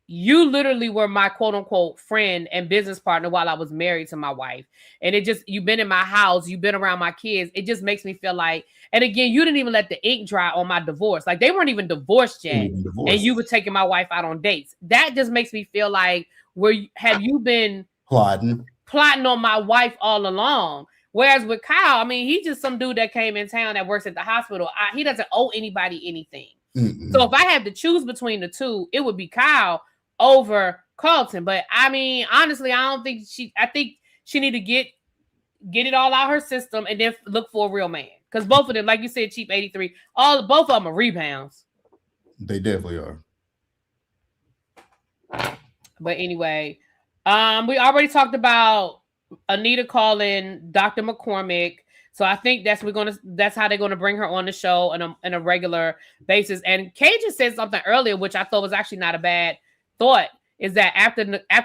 you literally were my quote unquote friend and business partner while I was married to my wife. And you've been in my house, you've been around my kids. It just makes me feel like, and again, you didn't even let the ink dry on my divorce. Like, they weren't even divorced yet. And you were taking my wife out on dates. That just makes me feel like, have you been plotting on my wife all along? Whereas with Kyle, I mean, he's just some dude that came in town that works at the hospital. He doesn't owe anybody anything. Mm-mm. So if I had to choose between the two, it would be Kyle over Carlton. But I mean, honestly, I think she need to get it all out her system and then look for a real man. Because both of them, like you said, Cheap 83, both of them are rebounds. They definitely are. But anyway, we already talked about Anita calling Dr. McCormick. So I think that's how they're gonna bring her on the show on a regular basis. And Cajun said something earlier, which I thought was actually not a bad thought, is that after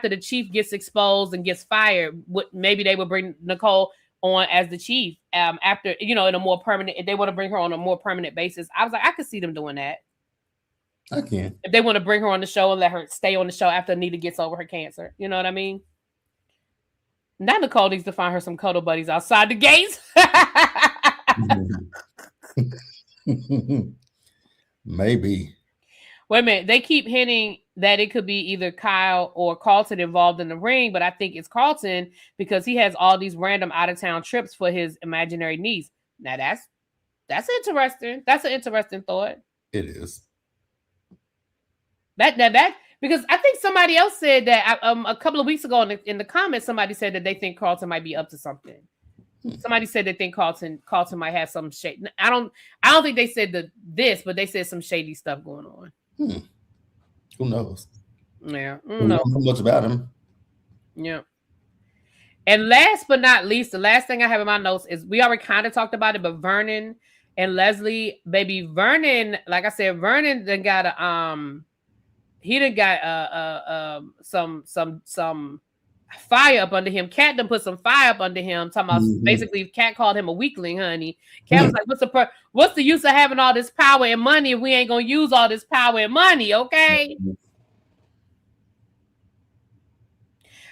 the chief gets exposed and gets fired, maybe they would bring Nicole on as the chief after, in a more permanent, if they want to bring her on a more permanent basis. I was like, I could see them doing that. I can. If they want to bring her on the show and let her stay on the show after Anita gets over her cancer. You know what I mean? Now Nicole needs to find her some cuddle buddies outside the gates. Maybe. Wait a minute. They keep hinting that it could be either Kyle or Carlton involved in the ring, but I think it's Carlton because he has all these random out-of-town trips for his imaginary niece. Now that's interesting. That's an interesting thought. It is. That because I think somebody else said that a couple of weeks ago in the comments, somebody said that they think Carlton might be up to something. Somebody said they think Carlton might have some shade. I don't think they said this, but they said some shady stuff going on. Who knows? Yeah, we don't know much about him. Yeah. And last but not least, the last thing I have in my notes is we already kind of talked about it, but Vernon and Leslie, baby Vernon, like I said, Vernon then got some fire up under him. Cat done put some fire up under him. Talking about basically, Cat called him a weakling, honey. Cat was like, "What's the use of having all this power and money if we ain't gonna use all this power and money?" Okay.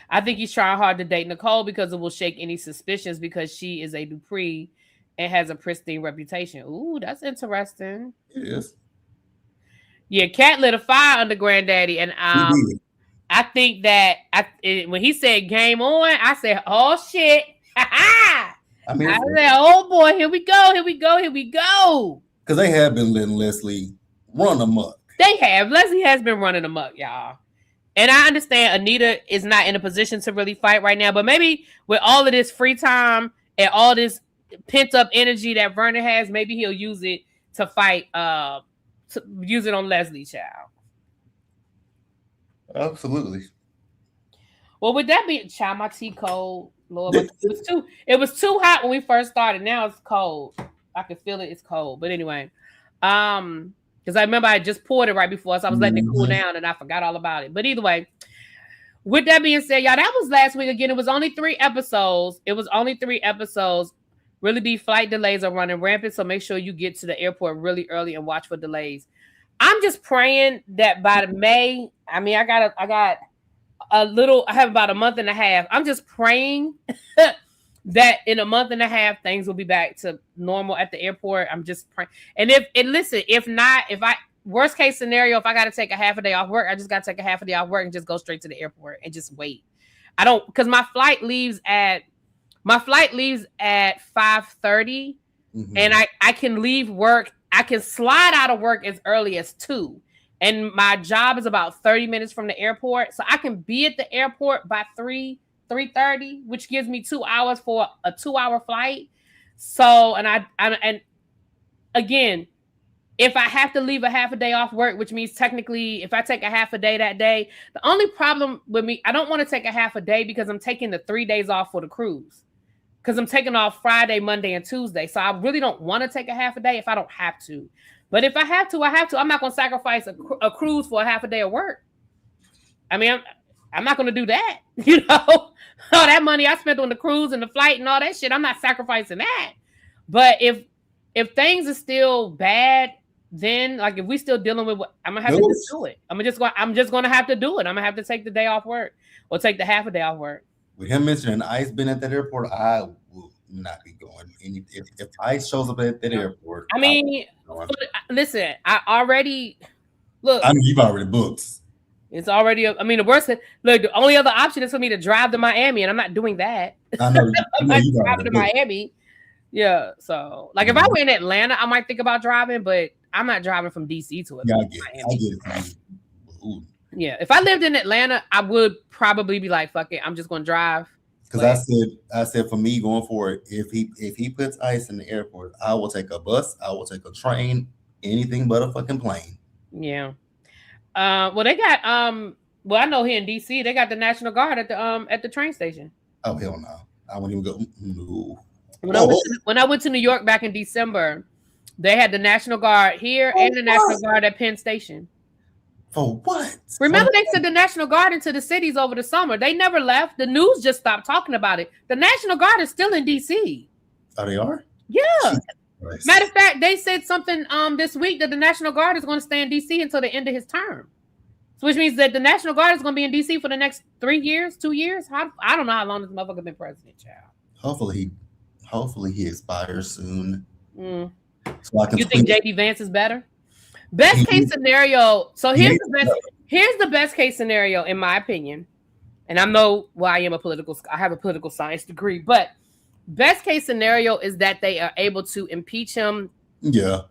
I think he's trying hard to date Nicole because it will shake any suspicions because she is a Dupree and has a pristine reputation. Ooh, that's interesting. It is. Yeah, Cat lit a fire under Granddaddy, and I think that when he said "game on," I said, "Oh shit!" I said, "Oh boy, here we go." Because they have been letting Leslie run amok. They have. Leslie has been running amok, y'all. And I understand Anita is not in a position to really fight right now, but maybe with all of this free time and all this pent up energy that Vernon has, maybe he'll use it to fight. To use it on Leslie, child. Absolutely. Well, with that being, child, my tea cold. Lord, it was too hot when we first started. Now it's cold. I can feel it. It's cold. But anyway, because I remember I just poured it right before, so I was letting it cool down, and I forgot all about it. But either way, with that being said, y'all, that was last week again. It was only 3 episodes. Really, be flight delays are running rampant, so make sure you get to the airport really early and watch for delays. I'm just praying that by May, I mean, I got I have about a month and a half. I'm just praying that in a month and a half, things will be back to normal at the airport. I'm just praying. And if not, worst case scenario, if I got to take a half a day off work, I just got to take a half a day off work and just go straight to the airport and just wait. Because my flight leaves at 5:30, and I can leave work. I can slide out of work as early as 2. And my job is about 30 minutes from the airport. So I can be at the airport by 3:30, which gives me 2 hours for a 2-hour flight. So, and again, if I have to leave a half a day off work, which means technically if I take a half a day that day, the only problem with me, I don't want to take a half a day because I'm taking the 3 days off for the cruise. Because I'm taking off Friday, Monday, and Tuesday. So I really don't want to take a half a day if I don't have to. But if I have to, I have to. I'm not going to sacrifice a cruise for a half a day of work. I mean, I'm not going to do that. You know, all that money I spent on the cruise and the flight and all that shit, I'm not sacrificing that. But if things are still bad, then like if we still dealing with what, I'm gonna have to just do it. I'm just gonna have to do it. I'm gonna have to take the day off work or take the half a day off work. With him mentioning ICE being at that airport, I will not be going. If ICE shows up at that airport, I mean, listen, I already look. I mean, you've already booked. It's already. The worst. Look, the only other option is for me to drive to Miami, and I'm not doing that. I know. I'm not driving to Miami. Yeah. So, like, if I were in Atlanta, I might think about driving, but I'm not driving from DC to Atlanta. Yeah, I get it. Ooh. Yeah, if I lived in Atlanta, I would probably be like, "Fuck it, I'm just gonna drive." Because I said for me going forward, if he puts ICE in the airport, I will take a bus, I will take a train, anything but a fucking plane. Yeah. Well, they got well, I know here in DC, they got the National Guard at the train station. Oh hell no, I wouldn't even go. No. When I went to New York back in December, they had the National Guard here and the National Guard at Penn Station. For what? Remember, they sent the National Guard into the cities over the summer. They never left. The news just stopped talking about it. The National Guard is still in DC. Oh, they are? Yeah. Matter of fact, they said something this week that the National Guard is going to stay in DC until the end of his term. So which means that the National Guard is going to be in DC for the next 3 years, 2 years. I don't know how long this motherfucker been president, child. Hopefully he expires soon. So you think JD Vance is better? Best case scenario. So here's the best case scenario in my opinion. And I have a political science degree, but best case scenario is that they are able to impeach him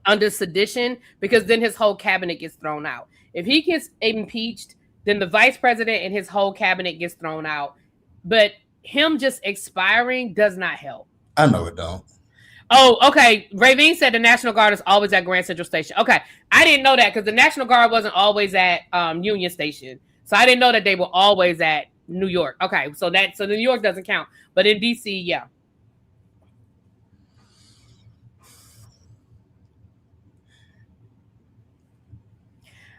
under sedition, because then his whole cabinet gets thrown out. If he gets impeached, then the vice president and his whole cabinet gets thrown out. But him just expiring does not help. I know it don't. Oh, okay. Ravine said the National Guard is always at Grand Central Station. Okay. I didn't know that because the National Guard wasn't always at Union Station. So I didn't know that they were always at New York. Okay. So New York doesn't count. But in DC, yeah.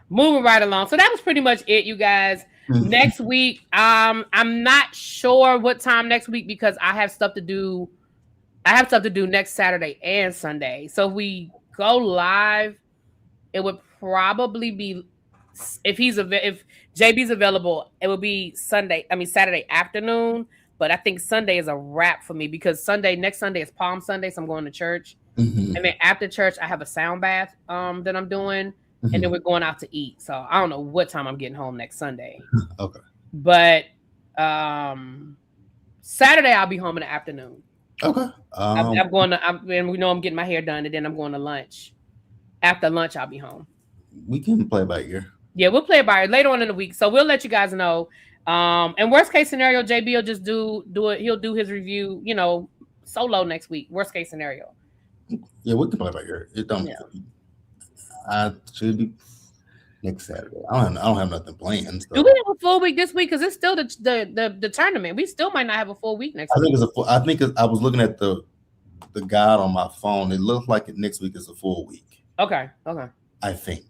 Moving right along. So that was pretty much it, you guys. Mm-hmm. Next week, I'm not sure what time next week because I have stuff to do. I have stuff to do next Saturday and Sunday. So if we go live, it would probably be if JB's available, it would be Saturday afternoon. But I think Sunday is a wrap for me because next Sunday is Palm Sunday, so I'm going to church. Mm-hmm. And then after church, I have a sound bath that I'm doing. Mm-hmm. And then we're going out to eat. So I don't know what time I'm getting home next Sunday. Okay. But Saturday I'll be home in the afternoon. Okay. I'm getting my hair done, and then I'm going to lunch. After lunch, I'll be home. We can play by ear. Yeah, we'll play it by later on in the week. So we'll let you guys know. And worst case scenario, JB will just do it. He'll do his review, solo next week. Worst case scenario. Yeah, we can play by ear. It don't. Yeah. I should be next Saturday. I don't have nothing planned. So. Do we have a full week this week? Because it's still the tournament. We still might not have a full week next week. I think I was looking at the guide on my phone. It looks like next week is a full week. Okay. I think.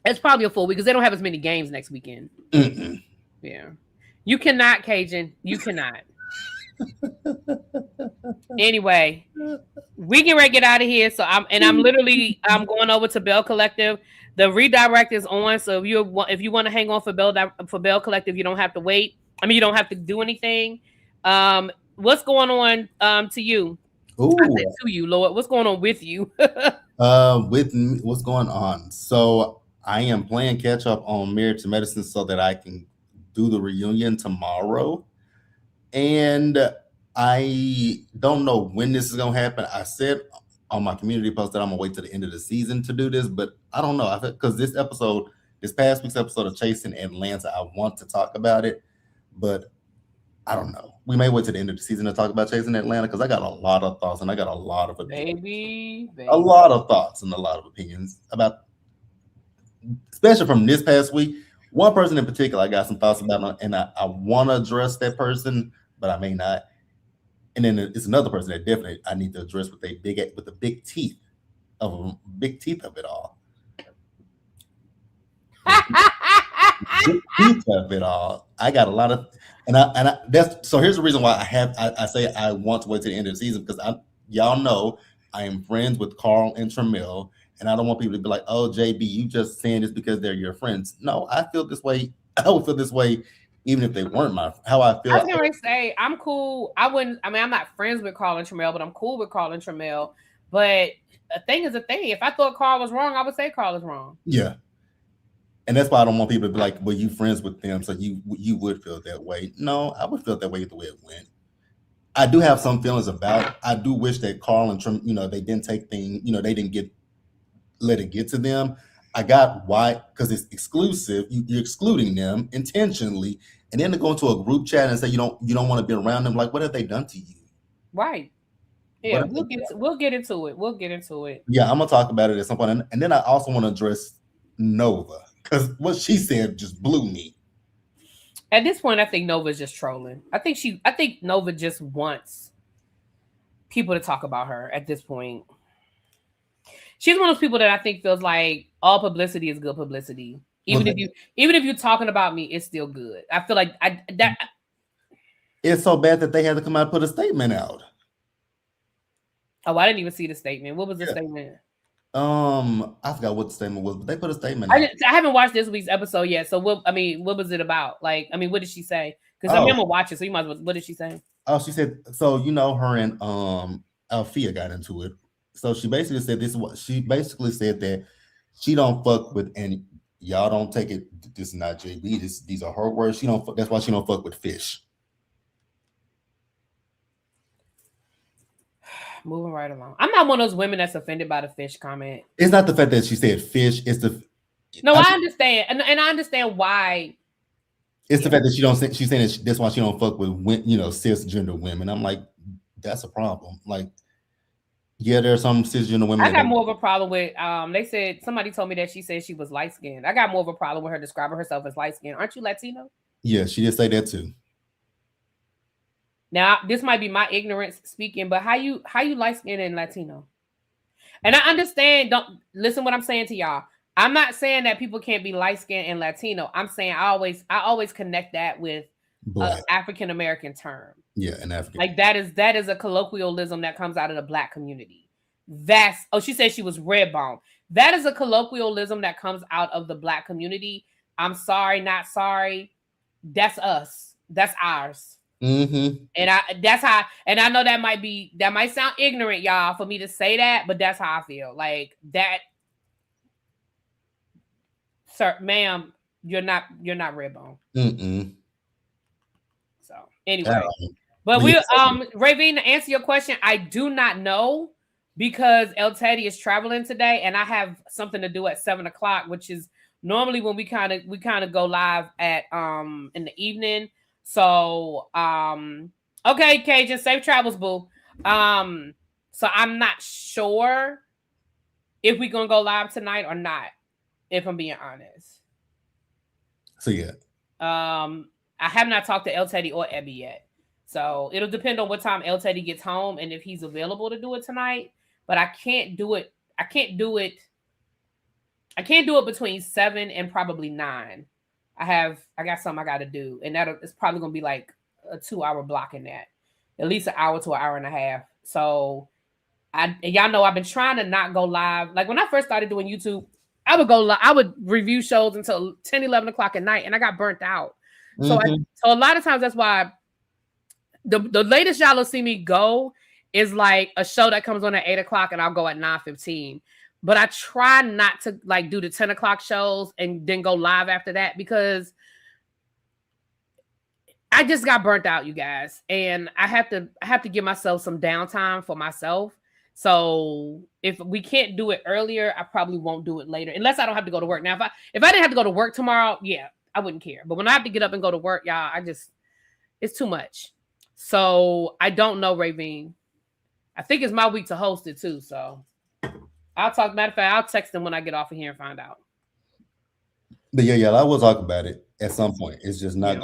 It's probably a full week because they don't have as many games next weekend. Mm-mm. Yeah. You cannot, Cajun. You cannot. Anyway, we can get out of here. So I'm going over to Bell Collective. The redirect is on. So if you want to hang on for Bell Collective, you don't have to wait. I mean, you don't have to do anything. What's going on to you? Ooh. I said to you, Lord. What's going on with you? With me, what's going on? So I am playing catch up on Married to Medicine so that I can do the reunion tomorrow. And I don't know when this is going to happen. I said on my community post that I'm going to wait to the end of the season to do this, but I don't know. Because this past week's episode of Chasing Atlanta, I want to talk about it, but I don't know. We may wait to the end of the season to talk about Chasing Atlanta because I got a lot of thoughts and I got a lot of opinions. Baby. A lot of thoughts and a lot of opinions about, especially from this past week. One person in particular, I got some thoughts about, and I want to address that person, but I may not. And then it's another person that definitely I need to address with the big teeth of it all. Big teeth of it all. I got a lot of, so here's the reason why I say I want to wait to the end of the season because y'all know I am friends with Carl and Tramel. And I don't want people to be like, "Oh, JB, you just saying this because they're your friends." No, I feel this way. I would feel this way even if they weren't how I feel. I was going to say, I'm cool. I'm not friends with Carl and Tramel, but I'm cool with Carl and Tramel. But a thing is a thing. If I thought Carl was wrong, I would say Carl is wrong. Yeah. And that's why I don't want people to be like, "Well, you friends with them, so you would feel that way." No, I would feel that way the way it went. I do have some feelings about it. I do wish that Carl and Tramel, they didn't take things, they didn't let it get to them. I got why, because it's exclusive. You're excluding them intentionally, and then to go into a group chat and say you don't want to be around them. Like, what have they done to you? Right. Yeah, we'll get into it. We'll get into it. Yeah, I'm gonna talk about it at some point, and then I also want to address Nova because what she said just blew me. At this point, I think Nova's just trolling. I think Nova just wants people to talk about her. At this point. She's one of those people that I think feels like all publicity is good publicity. Even if you're talking about me, it's still good. I feel like it's so bad that they had to come out and put a statement out. Oh, I didn't even see the statement. What was the statement? I forgot what the statement was, but they put a statement out. I haven't watched this week's episode yet. So what was it about? Like, what did she say? Because I'm gonna watch it, so you might as well. What did she say? Oh, she said, so her and Alfia got into it. So she basically said that she don't fuck with any. Y'all don't take it. This is not JB. These are her words. That's why she don't fuck with fish. Moving right along. I'm not one of those women that's offended by the fish comment. It's not the fact that she said fish. It's the. No, I understand, and I understand why. It's the fact that she's saying that's why she don't fuck with cisgender women. I'm like, that's a problem. Like. Yeah, there are some cisgender women. I got more of a problem with. They said somebody told me that she said she was light skinned. I got more of a problem with her describing herself as light skinned. Aren't you Latino? Yeah, she did say that too. Now, this might be my ignorance speaking, but how you light skinned and Latino? And I understand. Don't listen what I'm saying to y'all. I'm not saying that people can't be light skinned and Latino. I'm saying I always connect that with an African American term. Yeah, an African. Like that is a colloquialism that comes out of the Black community. She said she was red bone. That is a colloquialism that comes out of the Black community. I'm sorry, not sorry. That's us. That's ours. Mm-hmm. And I know that might sound ignorant, y'all, for me to say that, but that's how I feel. Like that, sir, ma'am, you're not red bone. Mm-mm. So anyway. But Ravine, to answer your question, I do not know because El Teddy is traveling today, and I have something to do at 7:00, which is normally when we kind of go live at in the evening. So okay, Cajun, safe travels, boo. So I'm not sure if we're gonna go live tonight or not, if I'm being honest. So yeah. I have not talked to El Teddy or Ebby yet. So it'll depend on what time El Teddy gets home and if he's available to do it tonight. But I can't do it. I can't do it between 7 and probably 9. I got something I got to do, and it's probably gonna be like a 2-hour block in that, at least an hour to an hour and a half. So y'all know I've been trying to not go live. Like when I first started doing YouTube, I would go live, I would review shows until 10, 11 o'clock at night, and I got burnt out. So so a lot of times that's why the latest y'all will see me go is like a show that comes on at 8 o'clock, and I'll go at 9:15. But I try not to like do the 10 o'clock shows and then go live after that, because I just got burnt out, you guys. And I have to give myself some downtime for myself. So if we can't do it earlier, I probably won't do it later, unless I don't have to go to work. Now, if I didn't have to go to work tomorrow, yeah, I wouldn't care. But when I have to get up and go to work, y'all, it's too much. So I don't know, Ravine. I think it's my week to host it too. So matter of fact, I'll text them when I get off of here and find out. But yeah, I will talk about it at some point. It's just not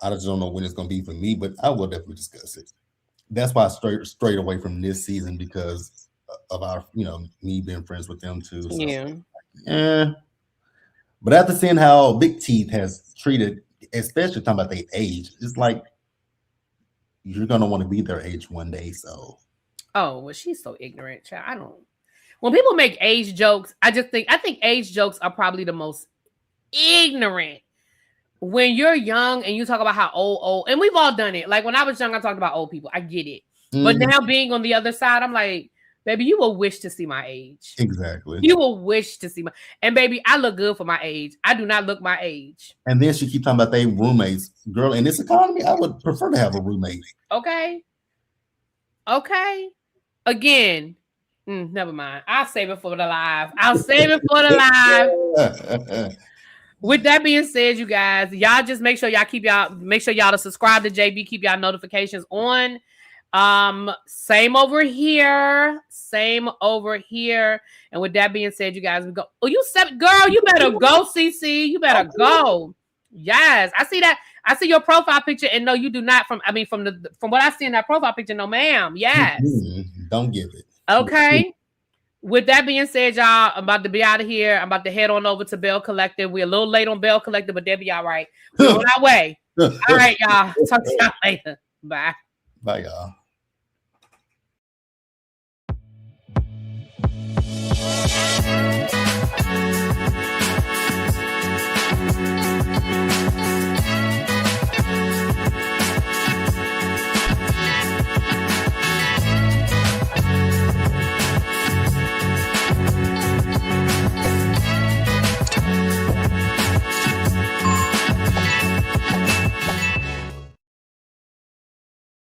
I just don't know when it's gonna be for me, but I will definitely discuss it. That's why I strayed away from this season, because of our, me being friends with them too. So, yeah. But after seeing how Big Teeth has treated, especially talking about their age, it's like you're gonna want to be their age one day. So oh well, she's so ignorant, child. I don't. When people make age jokes, I think age jokes are probably the most ignorant. When you're young and you talk about how old, and we've all done it. Like when I was young, I talked about old people. I get it. But now being on the other side, I'm like, baby, you will wish to see my age. Exactly. You will wish to see and baby, I look good for my age. I do not look my age. And then she keep talking about they roommates. Girl, in this economy, I would prefer to have a roommate. Okay. Again, never mind. I'll save it for the live. With that being said, you guys, y'all just make sure y'all to subscribe to JB. Keep y'all notifications on. Same over here. And with that being said, you guys, we go. Oh, you said, girl, you better go, CC. You better go. Yes, I see that. I see your profile picture, and no, you do not. From what I see in that profile picture, no, ma'am. Yes. Don't give it. Okay. With that being said, y'all, I'm about to be out of here. I'm about to head on over to Bell Collective. We're a little late on Bell Collective, but they'll be all right. We're on our way. All right, y'all. Talk to y'all later. Bye. Bye, y'all.